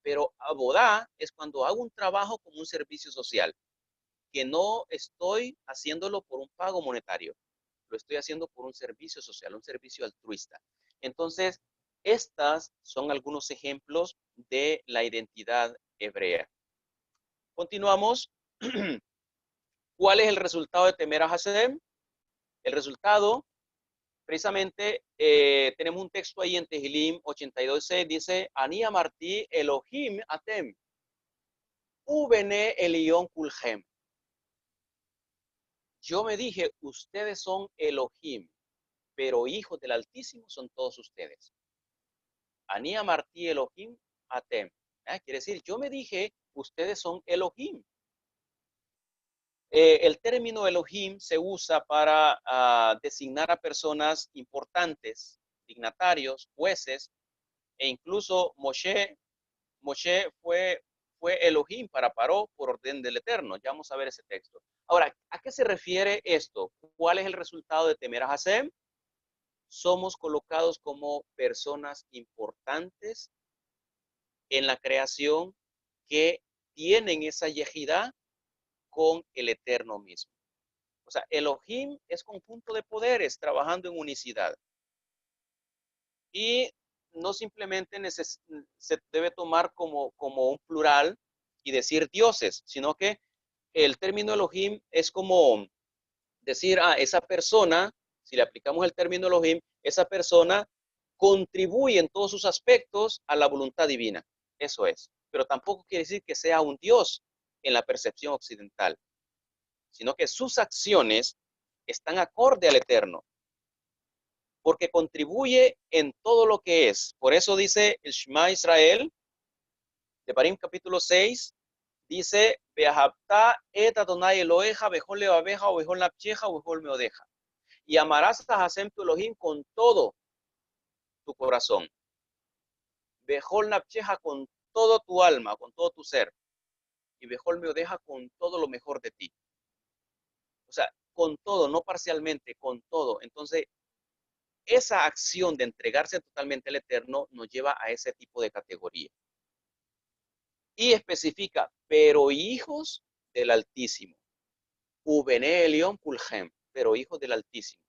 A: pero abodá es cuando hago un trabajo como un servicio social, que no estoy haciéndolo por un pago monetario, lo estoy haciendo por un servicio social, un servicio altruista. Entonces, estas son algunos ejemplos de la identidad hebrea. Continuamos. ¿Cuál es el resultado de temer a Hashem? El resultado, precisamente, tenemos un texto ahí en Tehilim 82:6, dice, Ani amarti Elohim atem, ubene Elión kulhem. Yo me dije, ustedes son Elohim, pero hijos del Altísimo son todos ustedes. Ani amarti Elohim atem. Quiere decir, yo me dije, ustedes son Elohim. El término Elohim se usa para designar a personas importantes, dignatarios, jueces, e incluso Moshe fue Elohim para Paró por orden del Eterno. Ya vamos a ver ese texto. Ahora, ¿a qué se refiere esto? ¿Cuál es el resultado de temer a Hashem? Somos colocados como personas importantes en la creación que tienen esa yejidá con el Eterno mismo. O sea, Elohim es conjunto de poderes trabajando en unicidad. Y no simplemente se debe tomar como un plural y decir dioses, sino que el término Elohim es como decir, esa persona, si le aplicamos el término Elohim, esa persona contribuye en todos sus aspectos a la voluntad divina. Eso es. Pero tampoco quiere decir que sea un Dios en la percepción occidental, sino que sus acciones están acorde al Eterno, porque contribuye en todo lo que es. Por eso dice el Shema Israel, de Barim capítulo 6, dice, Beahabta et Adonai Eloheja, bejol levabeja, o bejol napcheja, o bejol meodeja. Y amarás a Hashem tu Elohim con todo tu corazón. Bejol napcheja, con todo tu alma, con todo tu ser. Y Bejol me deja con todo lo mejor de ti. O sea, con todo, no parcialmente, con todo. Entonces, esa acción de entregarse totalmente al Eterno nos lleva a ese tipo de categoría. Y especifica, pero hijos del Altísimo. Ubene Elión Pulhem, pero hijos del Altísimo.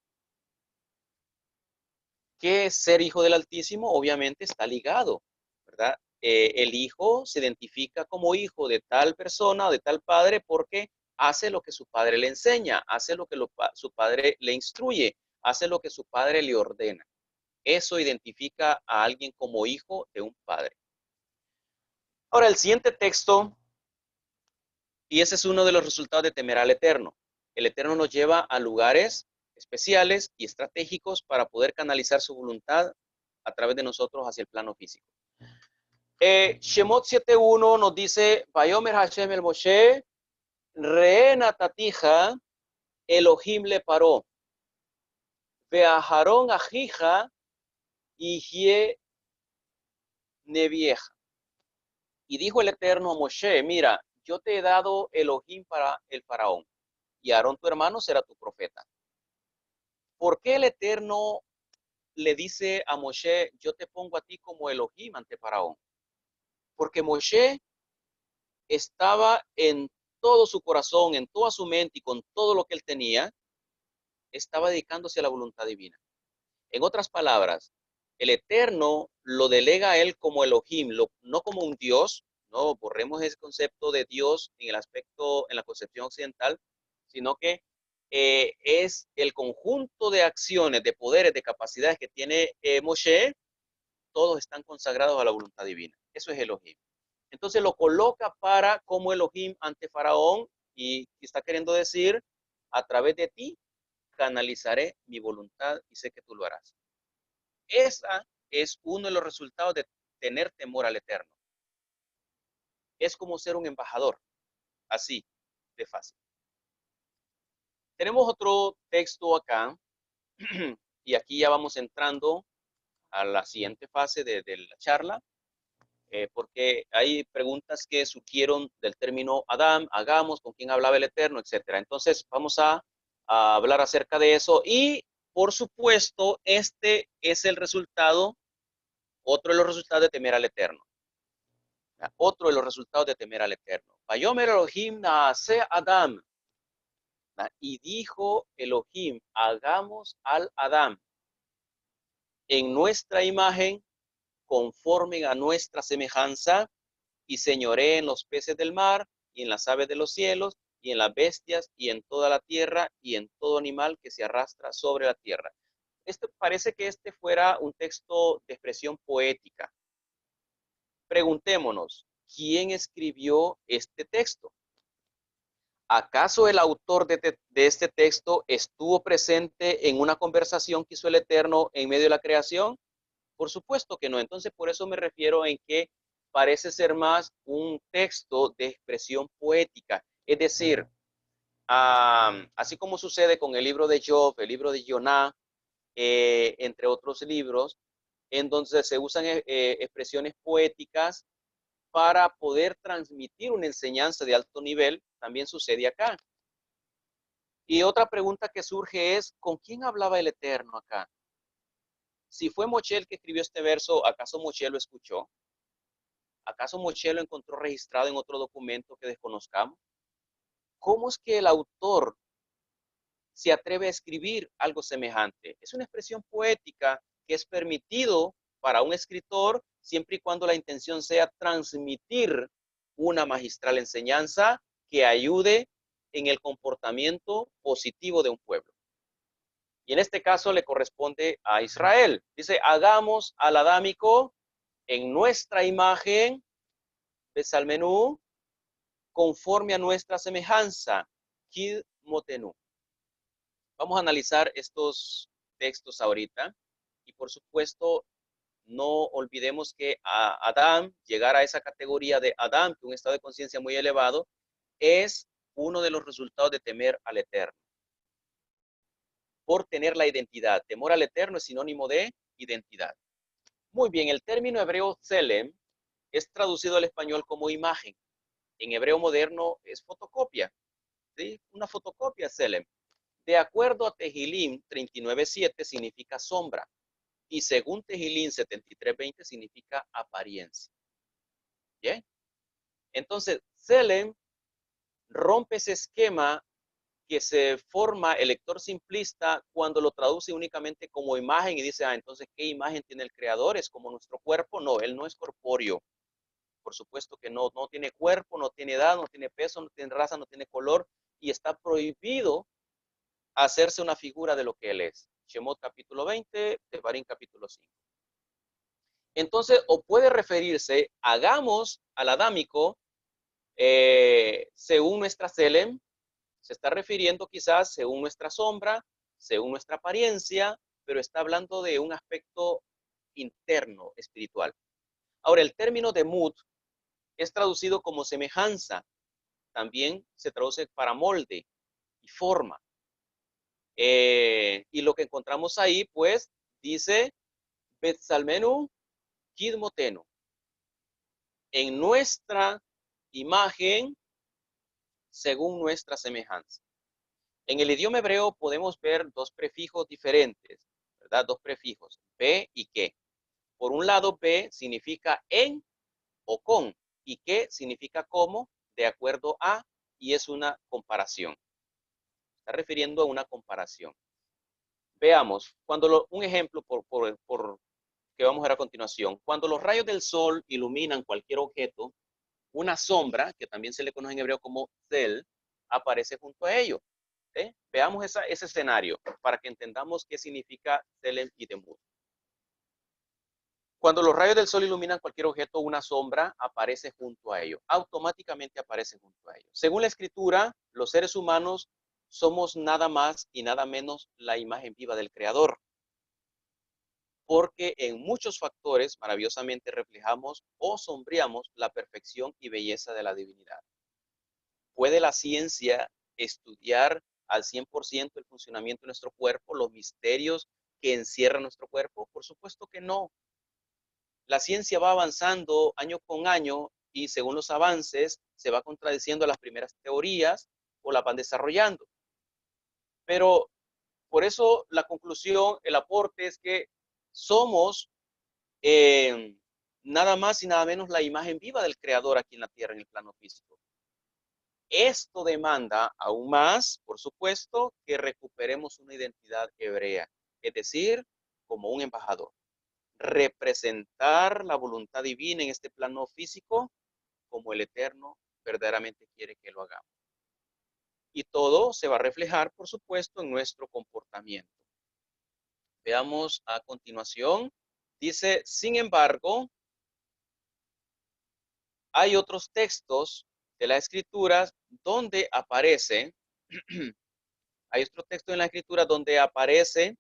A: ¿Qué es ser hijo del Altísimo? Obviamente está ligado, ¿verdad? El hijo se identifica como hijo de tal persona o de tal padre porque hace lo que su padre le enseña, hace lo que su padre le instruye, hace lo que su padre le ordena. Eso identifica a alguien como hijo de un padre. Ahora, el siguiente texto, y ese es uno de los resultados de temer al Eterno. El Eterno nos lleva a lugares especiales y estratégicos para poder canalizar su voluntad a través de nosotros hacia el plano físico. Shemot 7.1 nos dice, Vayomer Hashem el Moshe, Reena Tatija, Elohim le paró, Veaharón Ajija, Ihye Nevieja. Y dijo el Eterno a Moshe, mira, yo te he dado Elohim para el faraón, y Aarón tu hermano será tu profeta. ¿Por qué el Eterno le dice a Moshe, yo te pongo a ti como Elohim ante faraón? Porque Moshe estaba en todo su corazón, en toda su mente y con todo lo que él tenía, estaba dedicándose a la voluntad divina. En otras palabras, el Eterno lo delega a él como Elohim, no como un Dios, no borremos ese concepto de Dios en el aspecto, en la concepción occidental, sino que es el conjunto de acciones, de poderes, de capacidades que tiene Moshe, todos están consagrados a la voluntad divina. Eso es Elohim. Entonces lo coloca para como Elohim ante Faraón y está queriendo decir, a través de ti canalizaré mi voluntad y sé que tú lo harás. Esa es uno de los resultados de tener temor al Eterno. Es como ser un embajador, así de fácil. Tenemos otro texto acá y aquí ya vamos entrando a la siguiente fase de la charla. Porque hay preguntas que surgieron del término Adam, hagamos, con quién hablaba el Eterno, etcétera. Entonces, vamos a hablar acerca de eso y, por supuesto, este es el resultado, otro de los resultados de temer al Eterno. Otro de los resultados de temer al Eterno. Vayomer Elohim naase Adam. Y dijo Elohim, hagamos al Adam en nuestra imagen, conforme a nuestra semejanza, y señoree en los peces del mar, y en las aves de los cielos, y en las bestias, y en toda la tierra, y en todo animal que se arrastra sobre la tierra. Parece que este fuera un texto de expresión poética. Preguntémonos, ¿quién escribió este texto? ¿Acaso el autor de este texto estuvo presente en una conversación que hizo el Eterno en medio de la creación? Por supuesto que no. Entonces, por eso me refiero en que parece ser más un texto de expresión poética. Es decir, así como sucede con el libro de Job, el libro de Jonah, entre otros libros, en donde se usan expresiones poéticas para poder transmitir una enseñanza de alto nivel, también sucede acá. Y otra pregunta que surge es, ¿con quién hablaba el Eterno acá? Si fue Moshe el que escribió este verso, ¿acaso Moshe lo escuchó? ¿Acaso Moshe lo encontró registrado en otro documento que desconozcamos? ¿Cómo es que el autor se atreve a escribir algo semejante? Es una expresión poética que es permitido para un escritor siempre y cuando la intención sea transmitir una magistral enseñanza que ayude en el comportamiento positivo de un pueblo. Y en este caso le corresponde a Israel. Dice, hagamos al adámico en nuestra imagen, Besalmenú, conforme a nuestra semejanza, Kid Motenu. Vamos a analizar estos textos ahorita y por supuesto no olvidemos que a Adán, llegar a esa categoría de Adán, que un estado de conciencia muy elevado, es uno de los resultados de temer al Eterno. Por tener la identidad. Temor al Eterno es sinónimo de identidad. Muy bien, el término hebreo Tselem es traducido al español como imagen. En hebreo moderno es fotocopia, ¿sí? Una fotocopia, Selem. De acuerdo a Tehilim 39:7 significa sombra y según Tehilim 73:20 significa apariencia. ¿Bien? Entonces, Selem rompe ese esquema que se forma el lector simplista cuando lo traduce únicamente como imagen y dice, entonces, ¿qué imagen tiene el creador? ¿Es como nuestro cuerpo? No, él no es corpóreo. Por supuesto que no, no tiene cuerpo, no tiene edad, no tiene peso, no tiene raza, no tiene color y está prohibido hacerse una figura de lo que él es. Shemot capítulo 20, Devarim capítulo 5. Entonces, o puede referirse, hagamos al adámico según nuestra Selem, se está refiriendo quizás según nuestra sombra, según nuestra apariencia, pero está hablando de un aspecto interno, espiritual. Ahora, el término de mut es traducido como semejanza, también se traduce para molde y forma. Y lo que encontramos ahí, pues, dice, Betzalmenu Kidmotenu, en nuestra imagen, según nuestra semejanza. En el idioma hebreo podemos ver dos prefijos diferentes, ¿verdad? Dos prefijos, be y que. Por un lado, be significa en o con, y que significa como, de acuerdo a, y es una comparación. Está refiriendo a una comparación. Veamos, un ejemplo que vamos a ver a continuación. Cuando los rayos del sol iluminan cualquier objeto, una sombra, que también se le conoce en hebreo como zel, aparece junto a ello. ¿Sí? Veamos ese escenario para que entendamos qué significa Selem y Demut. Cuando los rayos del sol iluminan cualquier objeto, una sombra aparece junto a ello. Automáticamente aparece junto a ello. Según la escritura, los seres humanos somos nada más y nada menos la imagen viva del Creador. Porque en muchos factores maravillosamente reflejamos o sombreamos la perfección y belleza de la divinidad. ¿Puede la ciencia estudiar al 100% el funcionamiento de nuestro cuerpo, los misterios que encierra nuestro cuerpo? Por supuesto que no. La ciencia va avanzando año con año y según los avances se va contradiciendo las primeras teorías o las van desarrollando. Pero por eso la conclusión, el aporte es que somos nada más y nada menos la imagen viva del Creador aquí en la Tierra, en el plano físico. Esto demanda aún más, por supuesto, que recuperemos una identidad hebrea, es decir, como un embajador. Representar la voluntad divina en este plano físico como el Eterno verdaderamente quiere que lo hagamos. Y todo se va a reflejar, por supuesto, en nuestro comportamiento. Veamos a continuación. Dice, sin embargo, hay otros textos de las Escrituras donde aparece, hay otro texto en la Escritura donde aparece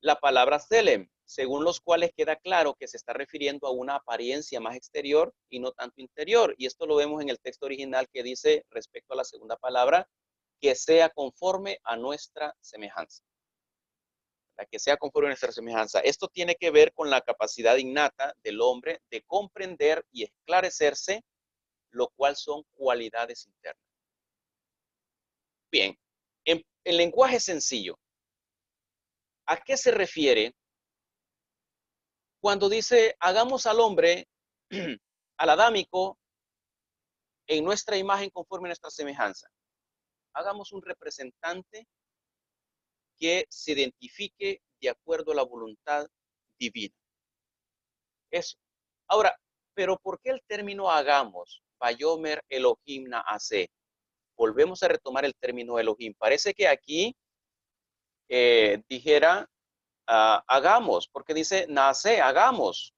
A: la palabra Selem, según los cuales queda claro que se está refiriendo a una apariencia más exterior y no tanto interior. Y esto lo vemos en el texto original que dice respecto a la segunda palabra, que sea conforme a nuestra semejanza. La que sea conforme a nuestra semejanza. Esto tiene que ver con la capacidad innata del hombre de comprender y esclarecerse, lo cual son cualidades internas. Bien, en lenguaje sencillo, ¿a qué se refiere cuando dice hagamos al hombre, al adámico, en nuestra imagen conforme a nuestra semejanza? Hagamos un representante que se identifique de acuerdo a la voluntad divina. Eso. Ahora, ¿pero por qué el término hagamos? Vayomer Elohim Naaseh. Volvemos a retomar el término Elohim. Parece que aquí dijera hagamos, porque dice nace, hagamos.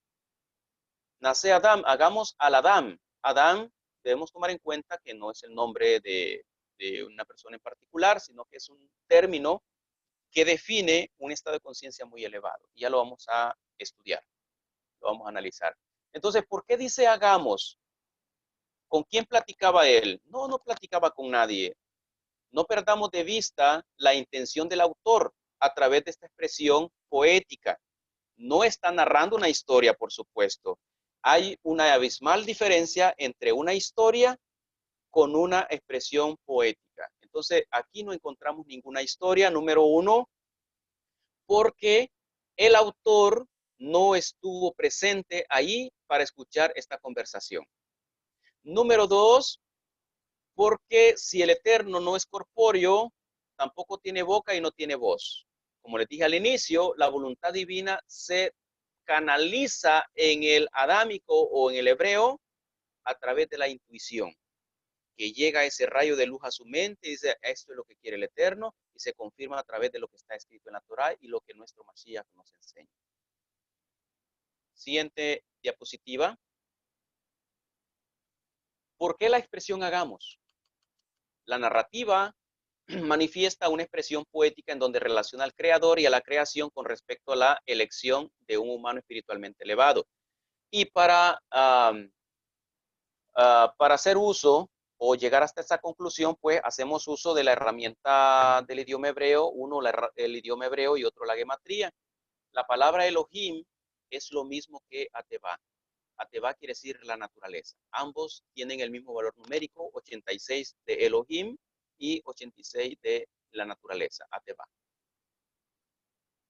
A: Nace Adam, hagamos al Adam. Adam, debemos tomar en cuenta que no es el nombre de una persona en particular, sino que es un término que define un estado de conciencia muy elevado. Y ya lo vamos a estudiar, lo vamos a analizar. Entonces, ¿por qué dice hagamos? ¿Con quién platicaba él? No, no platicaba con nadie. No perdamos de vista la intención del autor a través de esta expresión poética. No está narrando una historia, por supuesto. hay una abismal diferencia entre una historia con una expresión poética. Entonces, aquí no encontramos ninguna historia, número uno, porque el autor no estuvo presente ahí para escuchar esta conversación. Número dos, porque si el Eterno no es corpóreo, tampoco tiene boca y no tiene voz. Como les dije al inicio, la voluntad divina se canaliza en el adámico o en el hebreo a través de la intuición, que llega ese rayo de luz a su mente y dice, esto es lo que quiere el Eterno, y se confirma a través de lo que está escrito en la Torá y lo que nuestro Mashiach nos enseña. Siguiente diapositiva. ¿Por qué la expresión hagamos? La narrativa manifiesta una expresión poética en donde relaciona al creador y a la creación con respecto a la elección de un humano espiritualmente elevado. Y para hacer uso o llegar hasta esa conclusión, pues hacemos uso de la herramienta del idioma hebreo, uno el idioma hebreo y otro la gematría. La palabra Elohim es lo mismo que Atevá. Atevá quiere decir la naturaleza. Ambos tienen el mismo valor numérico, 86 de Elohim y 86 de la naturaleza, Atevá.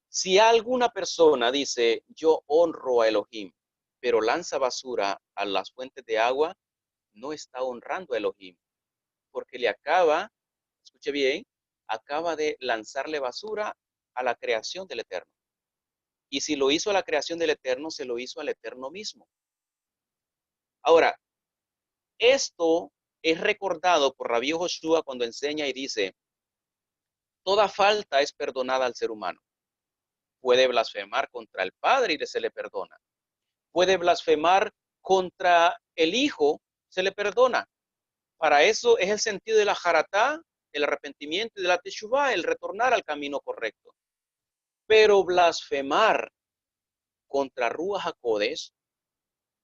A: Si alguna persona dice, yo honro a Elohim, pero lanza basura a las fuentes de agua, no está honrando a Elohim, porque le acaba, escuche bien, acaba de lanzarle basura a la creación del Eterno. Y si lo hizo a la creación del Eterno, se lo hizo al Eterno mismo. Ahora, esto es recordado por Rabí Joshua cuando enseña y dice, toda falta es perdonada al ser humano. Puede blasfemar contra el Padre y se le perdona. Puede blasfemar contra el Hijo, se le perdona. Para eso es el sentido de la jaratá, el arrepentimiento y de la teshuvá, el retornar al camino correcto. Pero blasfemar contra Ruach HaKodesh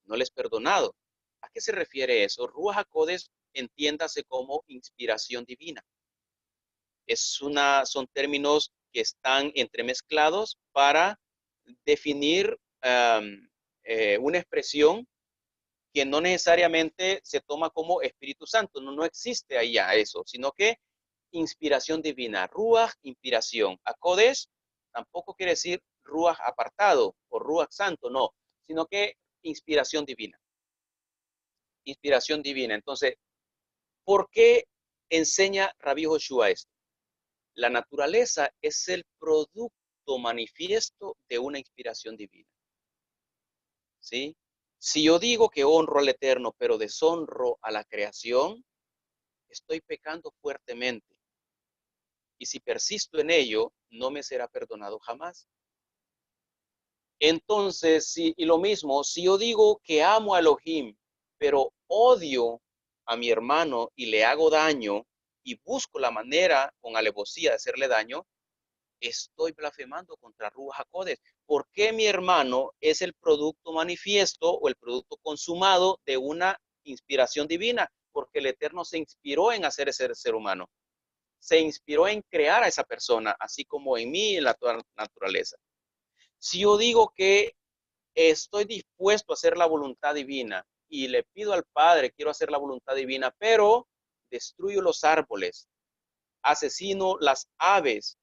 A: no les perdonado. ¿A qué se refiere eso? Ruach HaKodesh entiéndase como inspiración divina. Son términos que están entremezclados para definir una expresión que no necesariamente se toma como Espíritu Santo, no existe ahí ya eso, sino que inspiración divina, Ruach, inspiración. HaKodesh tampoco quiere decir Ruach apartado o Ruach santo, no, sino que inspiración divina. Inspiración divina. Entonces, ¿por qué enseña Rabí Joshua esto? La naturaleza es el producto manifiesto de una inspiración divina. ¿Sí? Si yo digo que honro al Eterno, pero deshonro a la creación, estoy pecando fuertemente. Y si persisto en ello, no me será perdonado jamás. Entonces, y lo mismo, si yo digo que amo a Elohim, pero odio a mi hermano y le hago daño y busco la manera con alevosía de hacerle daño, estoy blasfemando contra Ruach HaKodesh. ¿Por qué mi hermano es el producto manifiesto o el producto consumado de una inspiración divina? Porque el Eterno se inspiró en hacer ese ser humano. Se inspiró en crear a esa persona, así como en mí, en la naturaleza. Si yo digo que estoy dispuesto a hacer la voluntad divina y le pido al Padre, quiero hacer la voluntad divina, pero destruyo los árboles, asesino las aves,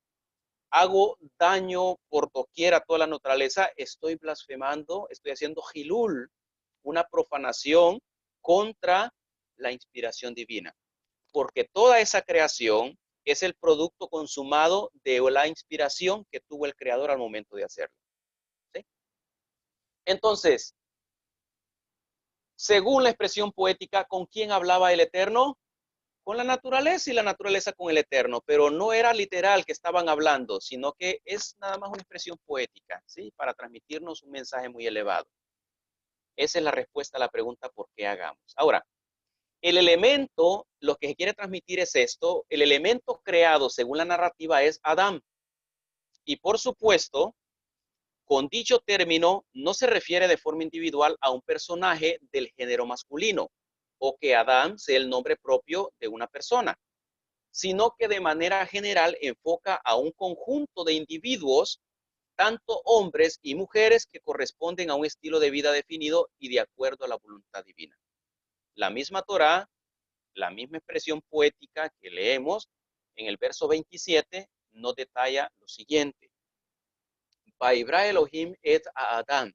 A: hago daño por doquier a toda la naturaleza, estoy blasfemando, estoy haciendo hilul, una profanación contra la inspiración divina. Porque toda esa creación es el producto consumado de la inspiración que tuvo el creador al momento de hacerlo. ¿Sí? Entonces, según la expresión poética, ¿con quién hablaba el Eterno? Con la naturaleza y la naturaleza con el Eterno, pero no era literal que estaban hablando, sino que es nada más una expresión poética, ¿sí? Para transmitirnos un mensaje muy elevado. Esa es la respuesta a la pregunta ¿por qué hagamos? Ahora, el elemento, lo que se quiere transmitir es esto, el elemento creado según la narrativa es Adán. Y por supuesto, con dicho término no se refiere de forma individual a un personaje del género masculino o que Adán sea el nombre propio de una persona, sino que de manera general enfoca a un conjunto de individuos tanto hombres y mujeres que corresponden a un estilo de vida definido y de acuerdo a la voluntad divina. La misma Torá, la misma expresión poética que leemos en el verso 27 nos detalla lo siguiente. Vaibra Elohim et a Adán.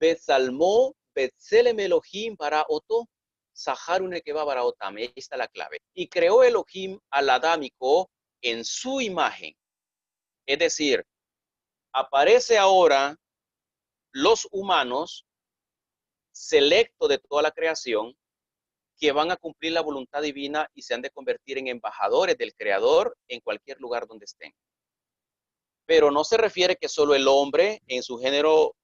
A: Besalmó Betselem Elohim para Oto. Saharune que va para Otam. Ahí está la clave. Y creó Elohim al adámico en su imagen. Es decir, aparece ahora los humanos selectos de toda la creación que van a cumplir la voluntad divina y se han de convertir en embajadores del Creador en cualquier lugar donde estén. Pero no se refiere que solo el hombre en su género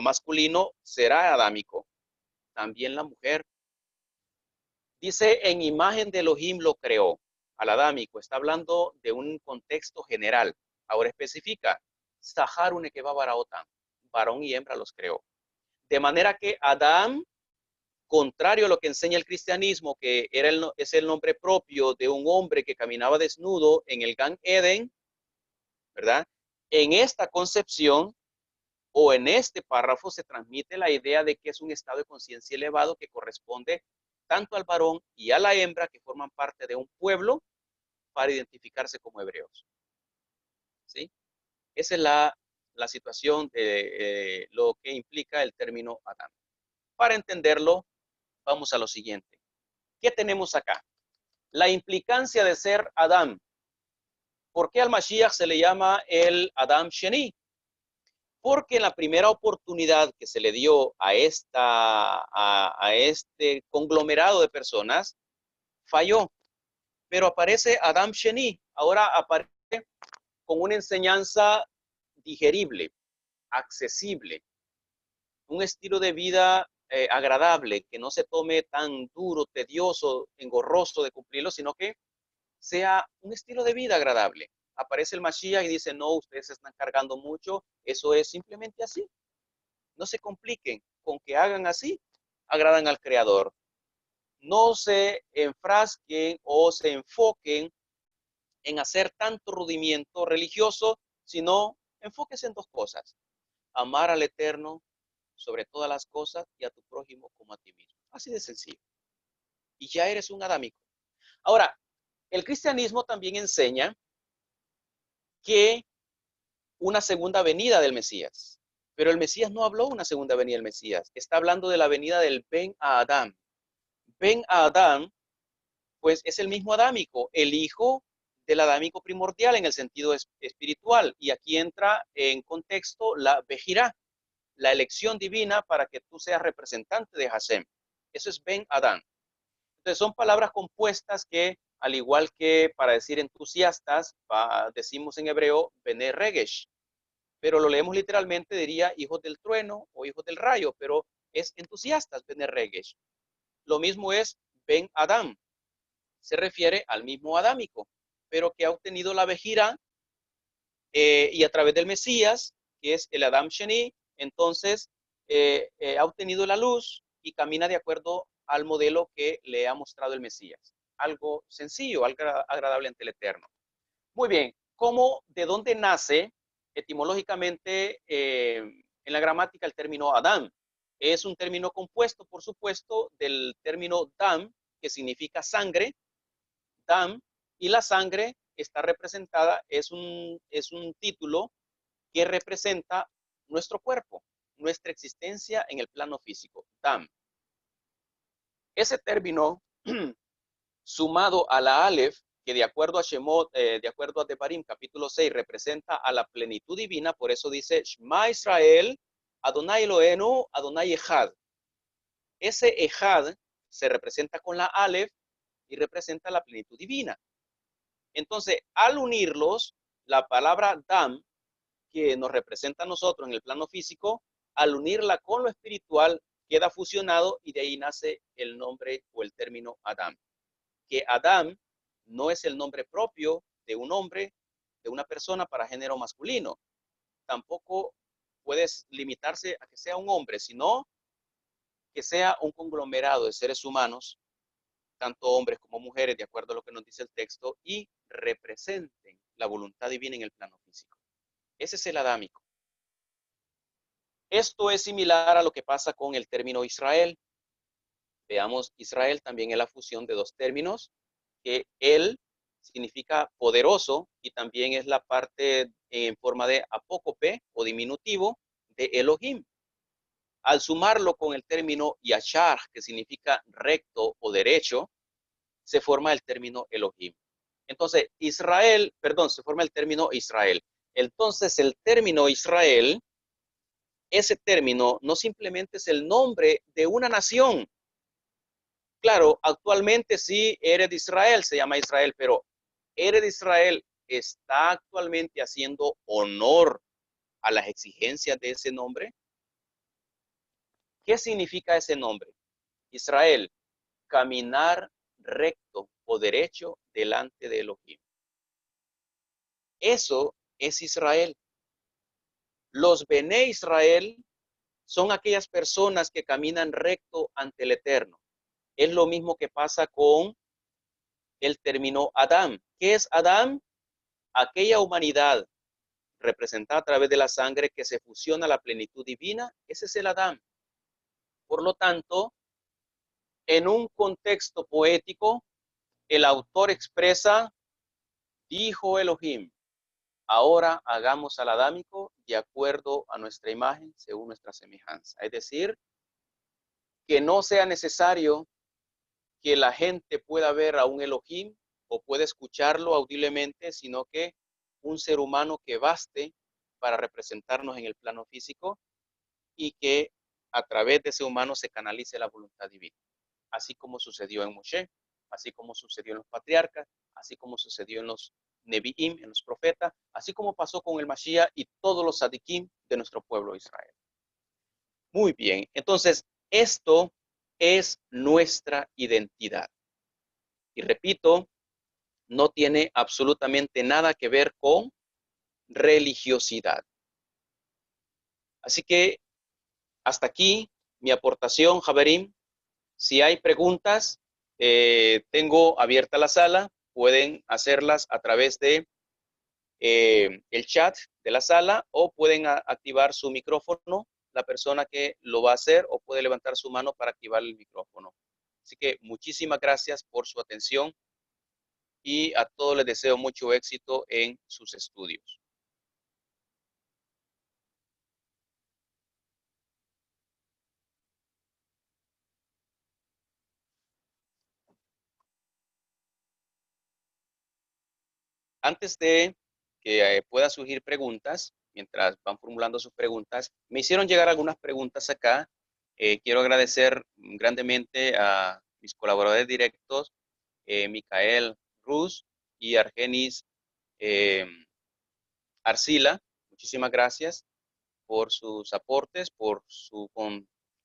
A: masculino será adámico, también la mujer. Dice, en imagen de Elohim lo creó, al adámico, está hablando de un contexto general. Ahora especifica, Sahar Unekeba Baraotam, varón y hembra los creó. De manera que Adán, contrario a lo que enseña el cristianismo, que es el nombre propio de un hombre que caminaba desnudo en el Gan Eden, ¿verdad? En esta concepción o en este párrafo se transmite la idea de que es un estado de conciencia elevado que corresponde tanto al varón y a la hembra que forman parte de un pueblo para identificarse como hebreos. ¿Sí? Esa es la situación de lo que implica el término Adán. Para entenderlo, vamos a lo siguiente. ¿Qué tenemos acá? La implicancia de ser Adán. ¿Por qué al Mashiach se le llama el Adam Sheni? Porque en la primera oportunidad que se le dio a este conglomerado de personas, falló. Pero aparece Adam Sheni, ahora aparece con una enseñanza digerible, accesible, un estilo de vida agradable, que no se tome tan duro, tedioso, engorroso de cumplirlo, sino que sea un estilo de vida agradable. Aparece el Mashiach y dice, no, ustedes se están cargando mucho, eso es simplemente así. No se compliquen, con que hagan así, agradan al Creador. No se enfrasquen o se enfoquen en hacer tanto rudimiento religioso, sino enfóquese en dos cosas. Amar al Eterno sobre todas las cosas y a tu prójimo como a ti mismo. Así de sencillo. Y ya eres un adámico. Ahora, el cristianismo también enseña que una segunda venida del Mesías. Pero el Mesías no habló una segunda venida del Mesías. Está hablando de la venida del Ben a Adán. Ben a Adán, pues es el mismo adámico, el hijo del adámico primordial en el sentido espiritual. Y aquí entra en contexto la Bejirá, la elección divina para que tú seas representante de Hashem. Eso es Ben Adán. Entonces son palabras compuestas que, al igual que para decir entusiastas, decimos en hebreo Bene Regesh, pero lo leemos literalmente, diría hijos del trueno o hijos del rayo, pero es entusiastas Bene Regesh. Lo mismo es Ben Adam, se refiere al mismo adámico, pero que ha obtenido la vejira y a través del Mesías, que es el Adam Sheni, entonces ha obtenido la luz y camina de acuerdo al modelo que le ha mostrado el Mesías. Algo sencillo, algo agradable ante el Eterno. Muy bien, ¿cómo, de dónde nace etimológicamente en la gramática el término Adán? Es un término compuesto, por supuesto, del término dam, que significa sangre, dam, y la sangre está representada, es un título que representa nuestro cuerpo, nuestra existencia en el plano físico, dam. Ese término, sumado a la Aleph, que de acuerdo a Shemot, de acuerdo a Devarim, capítulo 6, representa a la plenitud divina, por eso dice, Shema Israel, Adonai Eloheinu, Adonai Echad. Ese Echad se representa con la Aleph y representa la plenitud divina. Entonces, al unirlos, la palabra Dam, que nos representa a nosotros en el plano físico, al unirla con lo espiritual, queda fusionado y de ahí nace el nombre o el término Adam. Que Adam no es el nombre propio de un hombre, de una persona para género masculino. Tampoco puedes limitarse a que sea un hombre, sino que sea un conglomerado de seres humanos, tanto hombres como mujeres, de acuerdo a lo que nos dice el texto, y representen la voluntad divina en el plano físico. Ese es el adámico. Esto es similar a lo que pasa con el término Israel. Veamos, Israel también es la fusión de dos términos, que él significa poderoso y también es la parte en forma de apócope o diminutivo de Elohim. Al sumarlo con el término Yashar, que significa recto o derecho, se forma el término Elohim. Entonces, se forma el término Israel. Entonces, el término Israel, ese término no simplemente es el nombre de una nación. Claro, actualmente sí, Eres de Israel, se llama Israel, pero Eres de Israel está actualmente haciendo honor a las exigencias de ese nombre. ¿Qué significa ese nombre? Israel, caminar recto o derecho delante de Elohim. Eso es Israel. Los Bene Israel son aquellas personas que caminan recto ante el Eterno. Es lo mismo que pasa con el término Adán. ¿Qué es Adán? Aquella humanidad representada a través de la sangre que se fusiona a la plenitud divina. Ese es el Adán. Por lo tanto, en un contexto poético, el autor expresa, dijo Elohim, ahora hagamos al adámico de acuerdo a nuestra imagen, según nuestra semejanza. Es decir, que no sea necesario que la gente pueda ver a un Elohim o pueda escucharlo audiblemente, sino que un ser humano que baste para representarnos en el plano físico y que a través de ese humano se canalice la voluntad divina. Así como sucedió en Moshe, así como sucedió en los patriarcas, así como sucedió en los Nevi'im, en los profetas, así como pasó con el Mashiach y todos los Sadikim de nuestro pueblo Israel. Muy bien, entonces esto es nuestra identidad. Y repito, no tiene absolutamente nada que ver con religiosidad. Así que hasta aquí mi aportación, Javerim. Si hay preguntas, tengo abierta la sala. Pueden hacerlas a través de el chat de la sala o pueden activar su micrófono, la persona que lo va a hacer, o puede levantar su mano para activar el micrófono. Así que muchísimas gracias por su atención y a todos les deseo mucho éxito en sus estudios. Antes de que puedan surgir preguntas, mientras van formulando sus preguntas, me hicieron llegar algunas preguntas acá. Quiero agradecer grandemente a mis colaboradores directos, Micael Ruz y Argenis eh, Arcila. Muchísimas gracias por sus aportes, por su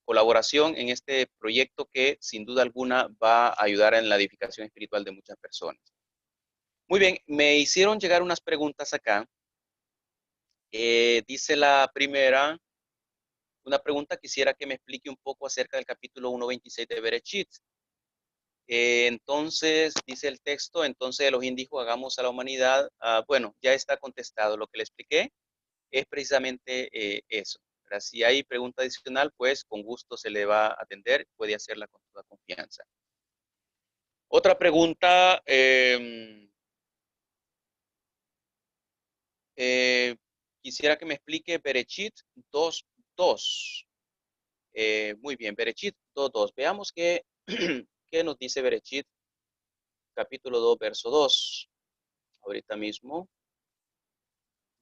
A: colaboración en este proyecto que sin duda alguna va a ayudar en la edificación espiritual de muchas personas. Muy bien, me hicieron llegar unas preguntas acá. Dice la primera, una pregunta, quisiera que me explique un poco acerca del capítulo 1.26 de Bereshit. Entonces, dice el texto, entonces Elohim dijo, hagamos a la humanidad. Bueno, ya está contestado. Lo que le expliqué es precisamente eso. Pero si hay pregunta adicional, pues con gusto se le va a atender, puede hacerla con toda confianza. Otra pregunta, quisiera que me explique Bereshit 2.2. Muy bien, Bereshit 2.2. Veamos qué, qué nos dice Bereshit, capítulo 2, verso 2. Ahorita mismo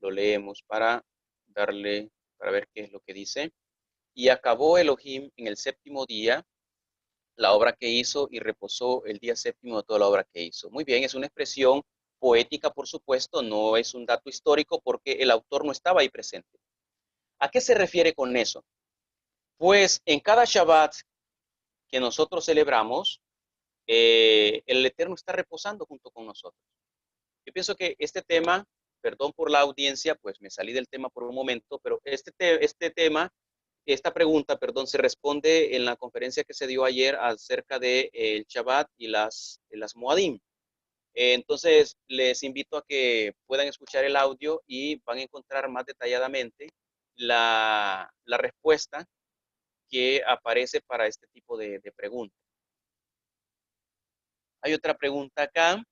A: lo leemos para ver qué es lo que dice. Y acabó Elohim en el séptimo día la obra que hizo y reposó el día séptimo de toda la obra que hizo. Muy bien, es una expresión poética, por supuesto, no es un dato histórico porque el autor no estaba ahí presente. ¿A qué se refiere con eso? Pues en cada Shabbat que nosotros celebramos, el Eterno está reposando junto con nosotros. Yo pienso que este tema, perdón por la audiencia, pues me salí del tema por un momento, pero esta pregunta, perdón, se responde en la conferencia que se dio ayer acerca de el Shabbat y las Moadim. Entonces, les invito a que puedan escuchar el audio y van a encontrar más detalladamente la respuesta que aparece para este tipo de preguntas. Hay otra pregunta acá.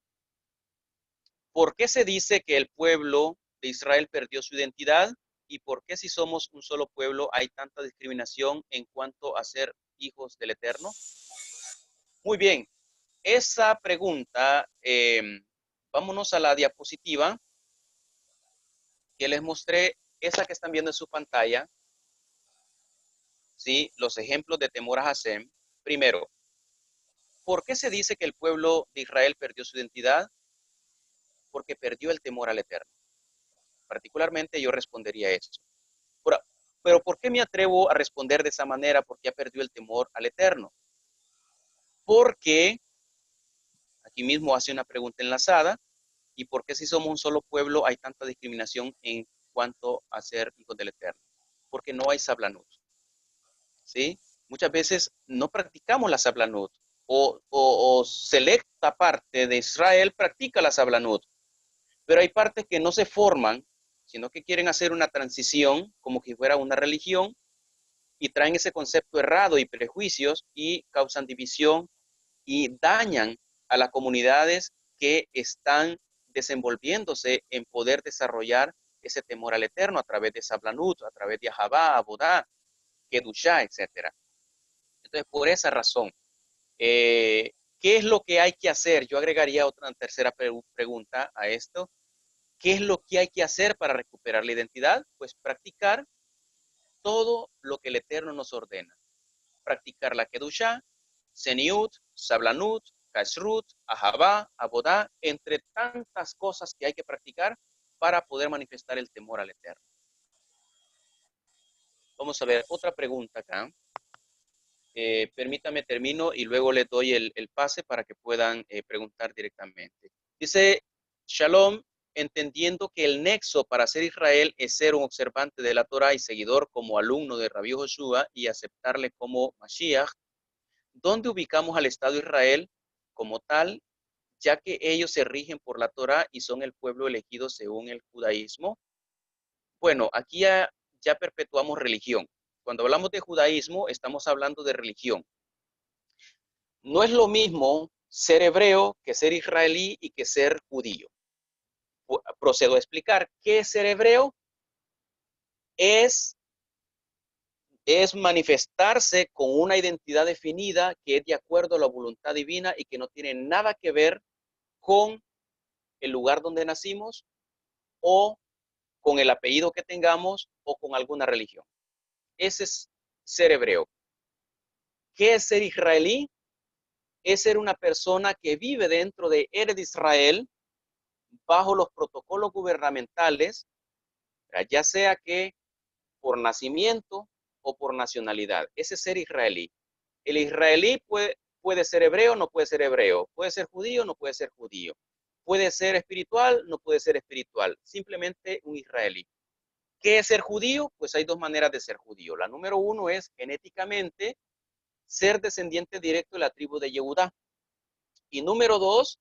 A: ¿Por qué se dice que el pueblo de Israel perdió su identidad? ¿Y por qué si somos un solo pueblo hay tanta discriminación en cuanto a ser hijos del Eterno? Muy bien, esa pregunta, vámonos a la diapositiva que les mostré, esa que están viendo en su pantalla, ¿sí? Los ejemplos de temor a Hashem. Primero, ¿por qué se dice que el pueblo de Israel perdió su identidad? Porque perdió el temor al Eterno. Particularmente yo respondería eso. Pero ¿por qué me atrevo a responder de esa manera? Porque ya perdió el temor al Eterno. Porque, aquí mismo hace una pregunta enlazada, ¿y por qué si somos un solo pueblo hay tanta discriminación en cuanto a ser hijos del Eterno? Porque no hay sablanut, ¿sí? Muchas veces no practicamos la sablanut, o selecta parte de Israel practica la sablanut, pero hay partes que no se forman, sino que quieren hacer una transición como que fuera una religión, y traen ese concepto errado y prejuicios y causan división y dañan a las comunidades que están desenvolviéndose en poder desarrollar ese temor al Eterno a través de Sablanut, a través de Ahabá, Abodá, Kedushá, etcétera. Entonces, por esa razón, ¿qué es lo que hay que hacer? Yo agregaría otra tercera pregunta a esto. ¿Qué es lo que hay que hacer para recuperar la identidad? Pues practicar todo lo que el Eterno nos ordena. Practicar la Kedushá, Seniut, Sablanut, Kashrut, Ahabá, Abodá, entre tantas cosas que hay que practicar para poder manifestar el temor al Eterno. Vamos a ver otra pregunta acá. Permítame, termino y luego le doy el pase para que puedan preguntar directamente. Dice, Shalom, entendiendo que el nexo para ser Israel es ser un observante de la Torah y seguidor como alumno de Rabbi Joshua y aceptarle como Mashiach, ¿dónde ubicamos al Estado de Israel como tal, ya que ellos se rigen por la Torah y son el pueblo elegido según el judaísmo? Bueno, aquí ya perpetuamos religión. Cuando hablamos de judaísmo, estamos hablando de religión. No es lo mismo ser hebreo que ser israelí y que ser judío. Procedo a explicar. ¿Qué es ser hebreo? Es manifestarse con una identidad definida que es de acuerdo a la voluntad divina y que no tiene nada que ver con el lugar donde nacimos o con el apellido que tengamos o con alguna religión. Ese es ser hebreo. ¿Qué es ser israelí? Es ser una persona que vive dentro de Eretz Israel bajo los protocolos gubernamentales, ya sea que por nacimiento o por nacionalidad. Ese es ser israelí. El israelí puede ser hebreo, no puede ser hebreo. Puede ser judío, no puede ser judío. Puede ser espiritual, no puede ser espiritual. Simplemente un israelí. ¿Qué es ser judío? Pues hay dos maneras de ser judío. La número uno es genéticamente ser descendiente directo de la tribu de Yehudá. Y número dos,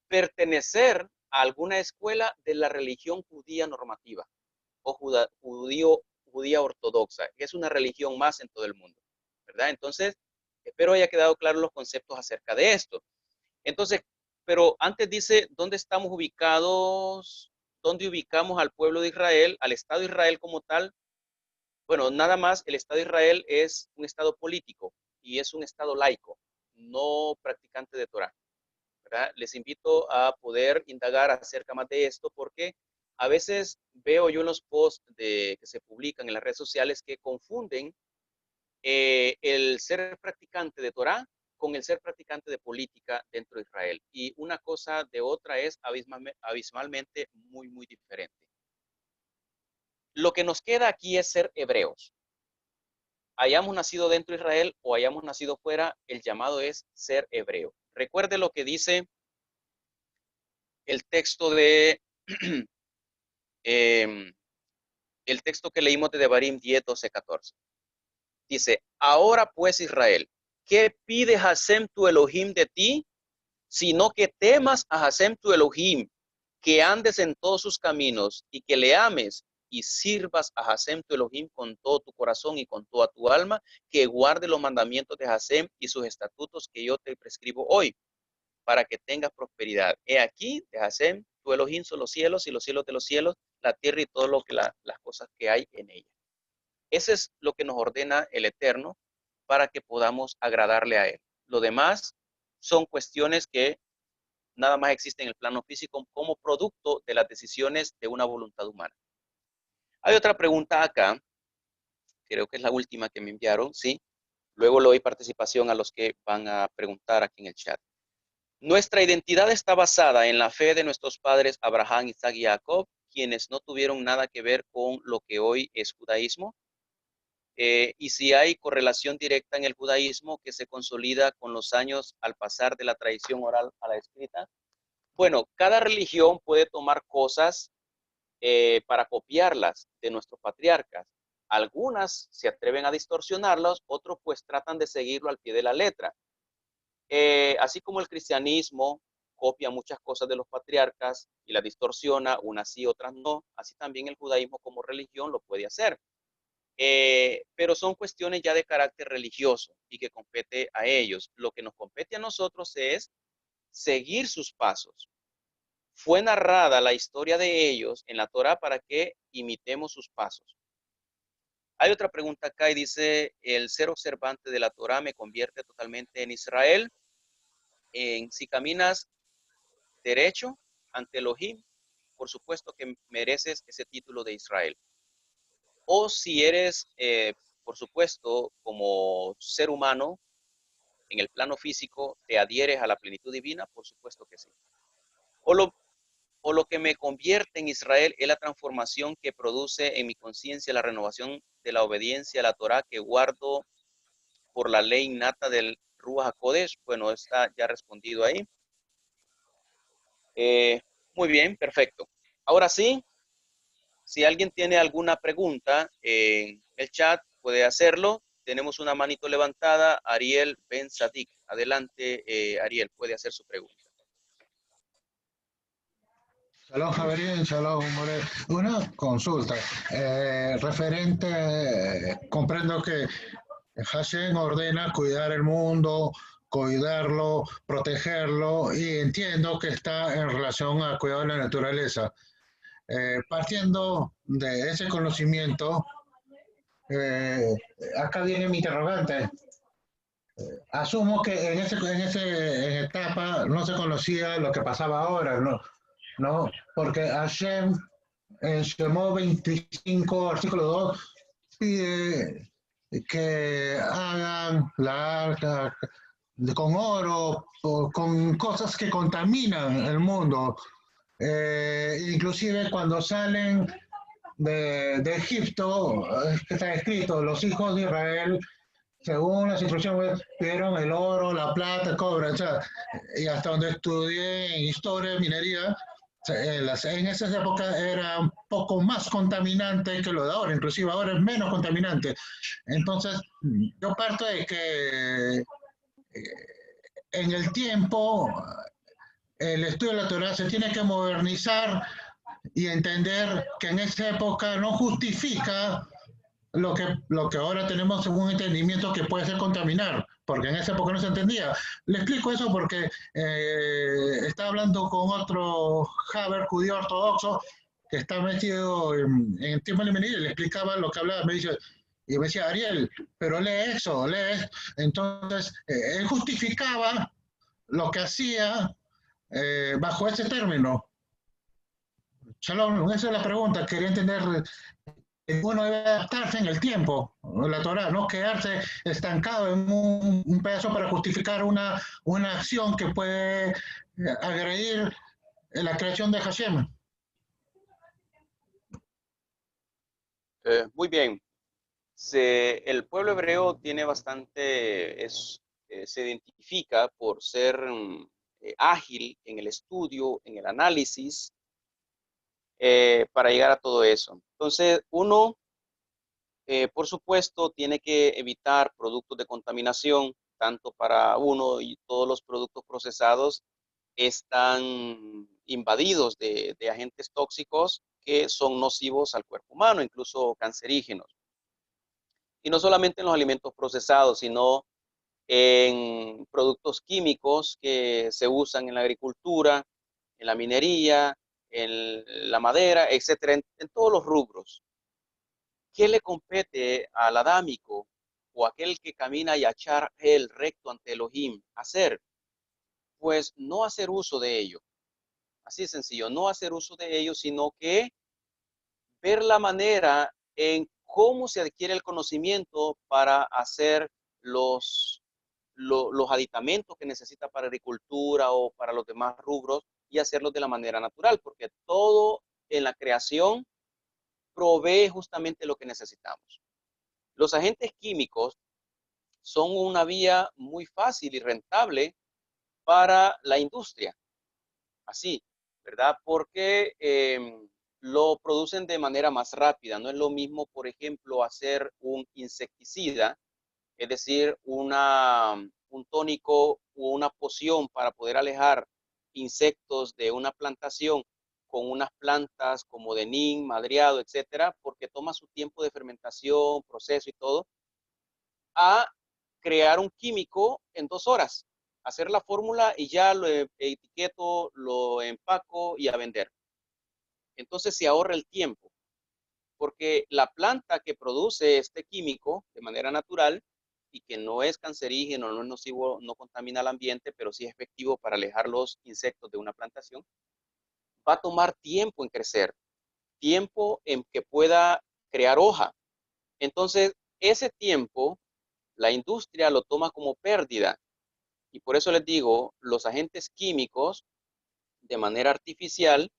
A: pertenecer a alguna escuela de la religión judía normativa o judía ortodoxa, que es una religión más en todo el mundo, ¿verdad? Entonces, espero haya quedado claro los conceptos acerca de esto. Entonces, pero antes dice, ¿dónde estamos ubicados? ¿Dónde ubicamos al pueblo de Israel, al Estado de Israel como tal? Bueno, nada más, el Estado de Israel es un Estado político y es un Estado laico, no practicante de Torah, ¿verdad? Les invito a poder indagar acerca más de esto porque a veces veo yo en los posts que se publican en las redes sociales que confunden el ser practicante de Torah con el ser practicante de política dentro de Israel. Y una cosa de otra es abismalmente muy, muy diferente. Lo que nos queda aquí es ser hebreos. Hayamos nacido dentro de Israel o hayamos nacido fuera, el llamado es ser hebreo. Recuerde lo que dice el texto de eh, el texto que leímos de Devarim 10, 12, 14. Dice, ahora pues Israel, ¿qué pide Hashem tu Elohim de ti? sino que temas a Hashem tu Elohim, que andes en todos sus caminos y que le ames y sirvas a Hashem tu Elohim con todo tu corazón y con toda tu alma, que guarde los mandamientos de Hashem y sus estatutos que yo te prescribo hoy, para que tengas prosperidad. He aquí, de Hashem tu Elohim son los cielos y los cielos de los cielos, la tierra y todo lo que las cosas que hay en ella. Ese es lo que nos ordena el Eterno para que podamos agradarle a Él. Lo demás son cuestiones que nada más existen en el plano físico como producto de las decisiones de una voluntad humana. Hay otra pregunta acá, creo que es la última que me enviaron, ¿sí? Luego le doy participación a los que van a preguntar aquí en el chat. Nuestra identidad está basada en la fe de nuestros padres Abraham, Isaac y Jacob, quienes no tuvieron nada que ver con lo que hoy es judaísmo. Y si hay correlación directa en el judaísmo que se consolida con los años al pasar de la tradición oral a la escrita. Bueno, cada religión puede tomar cosas para copiarlas de nuestros patriarcas. Algunas se atreven a distorsionarlas, otros pues tratan de seguirlo al pie de la letra. Así como el cristianismo copia muchas cosas de los patriarcas y las distorsiona, unas sí, otras no, así también el judaísmo como religión lo puede hacer. Pero son cuestiones ya de carácter religioso y que compete a ellos. Lo que nos compete a nosotros es seguir sus pasos. Fue narrada la historia de ellos en la Torá para que imitemos sus pasos. Hay otra pregunta acá y dice, ¿el ser observante de la Torá me convierte totalmente en Israel? Si caminas derecho ante Elohim, por supuesto que mereces ese título de Israel. O si eres, por supuesto, como ser humano, en el plano físico, te adhieres a la plenitud divina, por supuesto que sí. O lo que me convierte en Israel es la transformación que produce en mi conciencia la renovación de la obediencia a la Torá que guardo por la ley innata del Ruach HaKodesh. Bueno, está ya respondido ahí. Muy bien, perfecto. Ahora sí, si alguien tiene alguna pregunta en el chat, puede hacerlo. Tenemos una manito levantada, Ariel Ben Sadik. Adelante, Ariel, puede hacer su pregunta.
B: Shalom Javerín, shalom More. Una consulta. Comprendo que Hashem ordena cuidar el mundo, cuidarlo, protegerlo, y entiendo que está en relación al cuidado de la naturaleza. Partiendo de ese conocimiento, eh, acá viene mi interrogante. Asumo que en etapa no se conocía lo que pasaba ahora, ¿no? ¿No? Porque Hashem en Shemot 25, artículo 2, pide que hagan la arca con oro o con cosas que contaminan el mundo. Inclusive cuando salen de Egipto, que está escrito, los hijos de Israel, según las instrucciones, pidieron el oro, la plata, el cobre, o sea, y hasta donde estudié en historia, minería, en esas épocas era un poco más contaminante que lo de ahora, inclusive ahora es menos contaminante. Entonces, yo parto de que en el tiempo el estudio de la Torah se tiene que modernizar y entender que en esa época no justifica lo que ahora tenemos un entendimiento que puede ser contaminar, porque en esa época no se entendía. Le explico eso porque estaba hablando con otro Haber judío ortodoxo que está metido en el tiempo de y le explicaba lo que hablaba, y me decía, Ariel, pero lee eso, lee. Entonces, él justificaba lo que hacía bajo ese término. Shalom, esa es la pregunta, quería entender uno debe adaptarse en el tiempo, la Torah, no quedarse estancado en un pedazo para justificar una acción que puede agredir la creación de Hashem.
A: Muy bien. El pueblo hebreo tiene bastante, se identifica por ser ágil en el estudio, en el análisis, para llegar a todo eso. Entonces, uno, por supuesto, tiene que evitar productos de contaminación, tanto para uno y todos los productos procesados están invadidos de agentes tóxicos que son nocivos al cuerpo humano, incluso cancerígenos. Y no solamente en los alimentos procesados, sino en productos químicos que se usan en la agricultura, en la minería, en la madera, etcétera, en todos los rubros. ¿Qué le compete al adámico o aquel que camina y echar el recto ante Elohim hacer? Pues no hacer uso de ello. Así de sencillo, no hacer uso de ello, sino que ver la manera en cómo se adquiere el conocimiento para hacer los aditamentos que necesita para agricultura o para los demás rubros y hacerlos de la manera natural, porque todo en la creación provee justamente lo que necesitamos. Los agentes químicos son una vía muy fácil y rentable para la industria, así, ¿verdad? Porque lo producen de manera más rápida. No es lo mismo, por ejemplo, hacer un insecticida, es decir, un tónico o una poción para poder alejar insectos de una plantación con unas plantas como de nin, madreado, etcétera, porque toma su tiempo de fermentación, proceso y todo, a crear un químico en 2 horas, hacer la fórmula y ya lo etiqueto, lo empaco y a vender. Entonces se ahorra el tiempo, porque la planta que produce este químico de manera natural y que no es cancerígeno, no es nocivo, no contamina el ambiente, pero sí es efectivo para alejar los insectos de una plantación, va a tomar tiempo en crecer, tiempo en que pueda crear hoja. Entonces, ese tiempo, la industria lo toma como pérdida. Y por eso les digo, los agentes químicos, de manera artificial,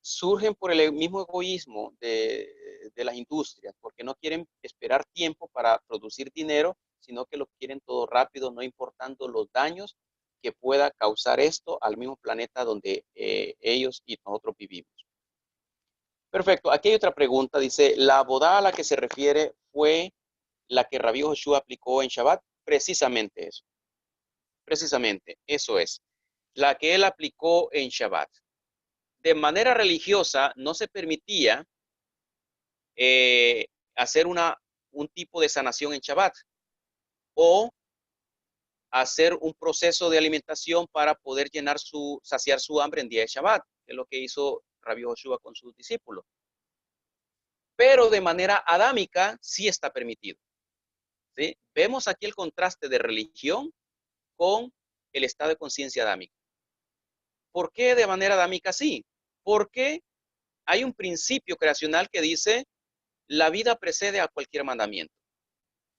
A: surgen por el mismo egoísmo de las industrias, porque no quieren esperar tiempo para producir dinero, sino que lo quieren todo rápido, no importando los daños que pueda causar esto al mismo planeta donde ellos y nosotros vivimos. Perfecto, aquí hay otra pregunta, dice, ¿la boda a la que se refiere fue la que Rabí Joshua aplicó en Shabbat? Precisamente, eso es, la que él aplicó en Shabbat. De manera religiosa no se permitía hacer un tipo de sanación en Shabbat o hacer un proceso de alimentación para poder saciar su hambre en día de Shabbat, que es lo que hizo Rabí Joshua con sus discípulos. Pero de manera adámica sí está permitido. ¿Sí? Vemos aquí el contraste de religión con el estado de conciencia adámico. ¿Por qué de manera adámica sí? Porque hay un principio creacional que dice la vida precede a cualquier mandamiento.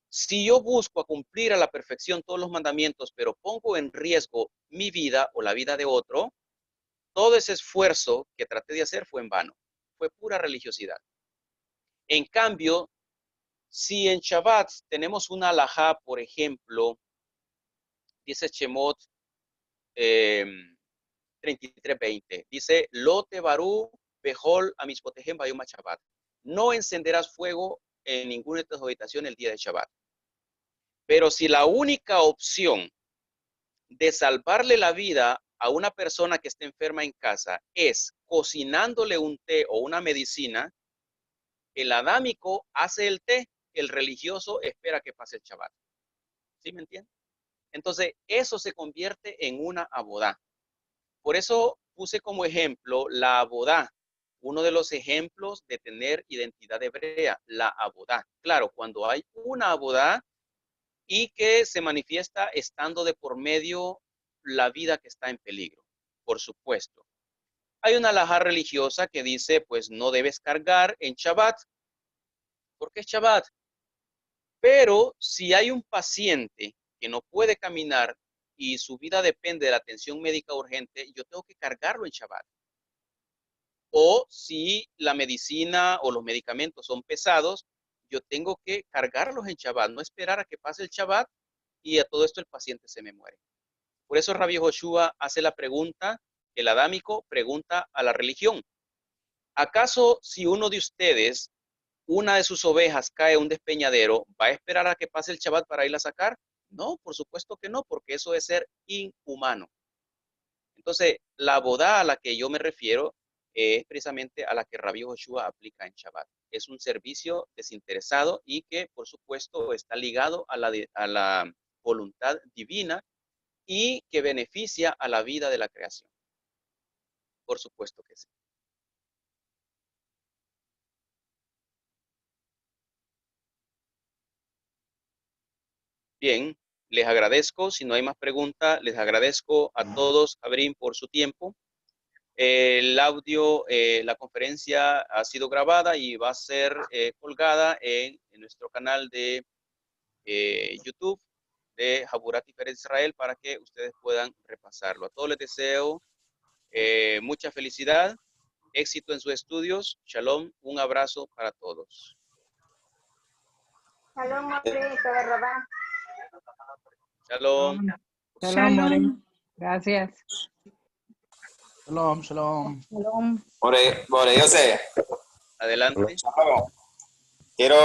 A: Si yo busco a cumplir a la perfección todos los mandamientos, pero pongo en riesgo mi vida o la vida de otro, todo ese esfuerzo que traté de hacer fue en vano. Fue pura religiosidad. En cambio, si en Shabbat tenemos una alajá, por ejemplo, dice Shemot 33:20, dice, Lo tebaru behol amispotejem bayom Shabbat. No encenderás fuego en ninguna de tus habitaciones el día de Shabbat. Pero si la única opción de salvarle la vida a una persona que esté enferma en casa es cocinándole un té o una medicina, el adámico hace el té, el religioso espera que pase el Shabbat. ¿Sí me entienden? Entonces, eso se convierte en una abodá. Por eso puse como ejemplo la abodá, uno de los ejemplos de tener identidad hebrea, la abodá. Claro, cuando hay una abodá y que se manifiesta estando de por medio la vida que está en peligro, por supuesto. Hay una alajá religiosa que dice, pues no debes cargar en Shabbat, porque es Shabbat. Pero si hay un paciente que no puede caminar y su vida depende de la atención médica urgente, yo tengo que cargarlo en Shabbat. O si la medicina o los medicamentos son pesados, yo tengo que cargarlos en Shabbat, no esperar a que pase el Shabbat y a todo esto el paciente se me muere. Por eso Rabbi Joshua hace la pregunta, el adámico pregunta a la religión. ¿Acaso si uno de ustedes, una de sus ovejas cae en un despeñadero, va a esperar a que pase el Shabbat para irla a sacar? No, por supuesto que no, porque eso es ser inhumano. Entonces, la bodá a la que yo me refiero es precisamente a la que Rabbi Joshua aplica en Shabbat. Es un servicio desinteresado y que, por supuesto, está ligado a la voluntad divina y que beneficia a la vida de la creación. Por supuesto que sí. Bien, les agradezco. Si no hay más preguntas, les agradezco a todos, Abrim, por su tiempo. El audio, la conferencia ha sido grabada y va a ser colgada en nuestro canal de YouTube de Haburat Tiferet Israel para que ustedes puedan repasarlo. A todos les deseo mucha felicidad, éxito en sus estudios. Shalom, un abrazo para todos.
C: Shalom, Morito de Rabá.
A: Shalom.
D: Shalom, More. Gracias.
E: Shalom, shalom.
D: Shalom.
F: More, yo sé.
A: Adelante.
F: Quiero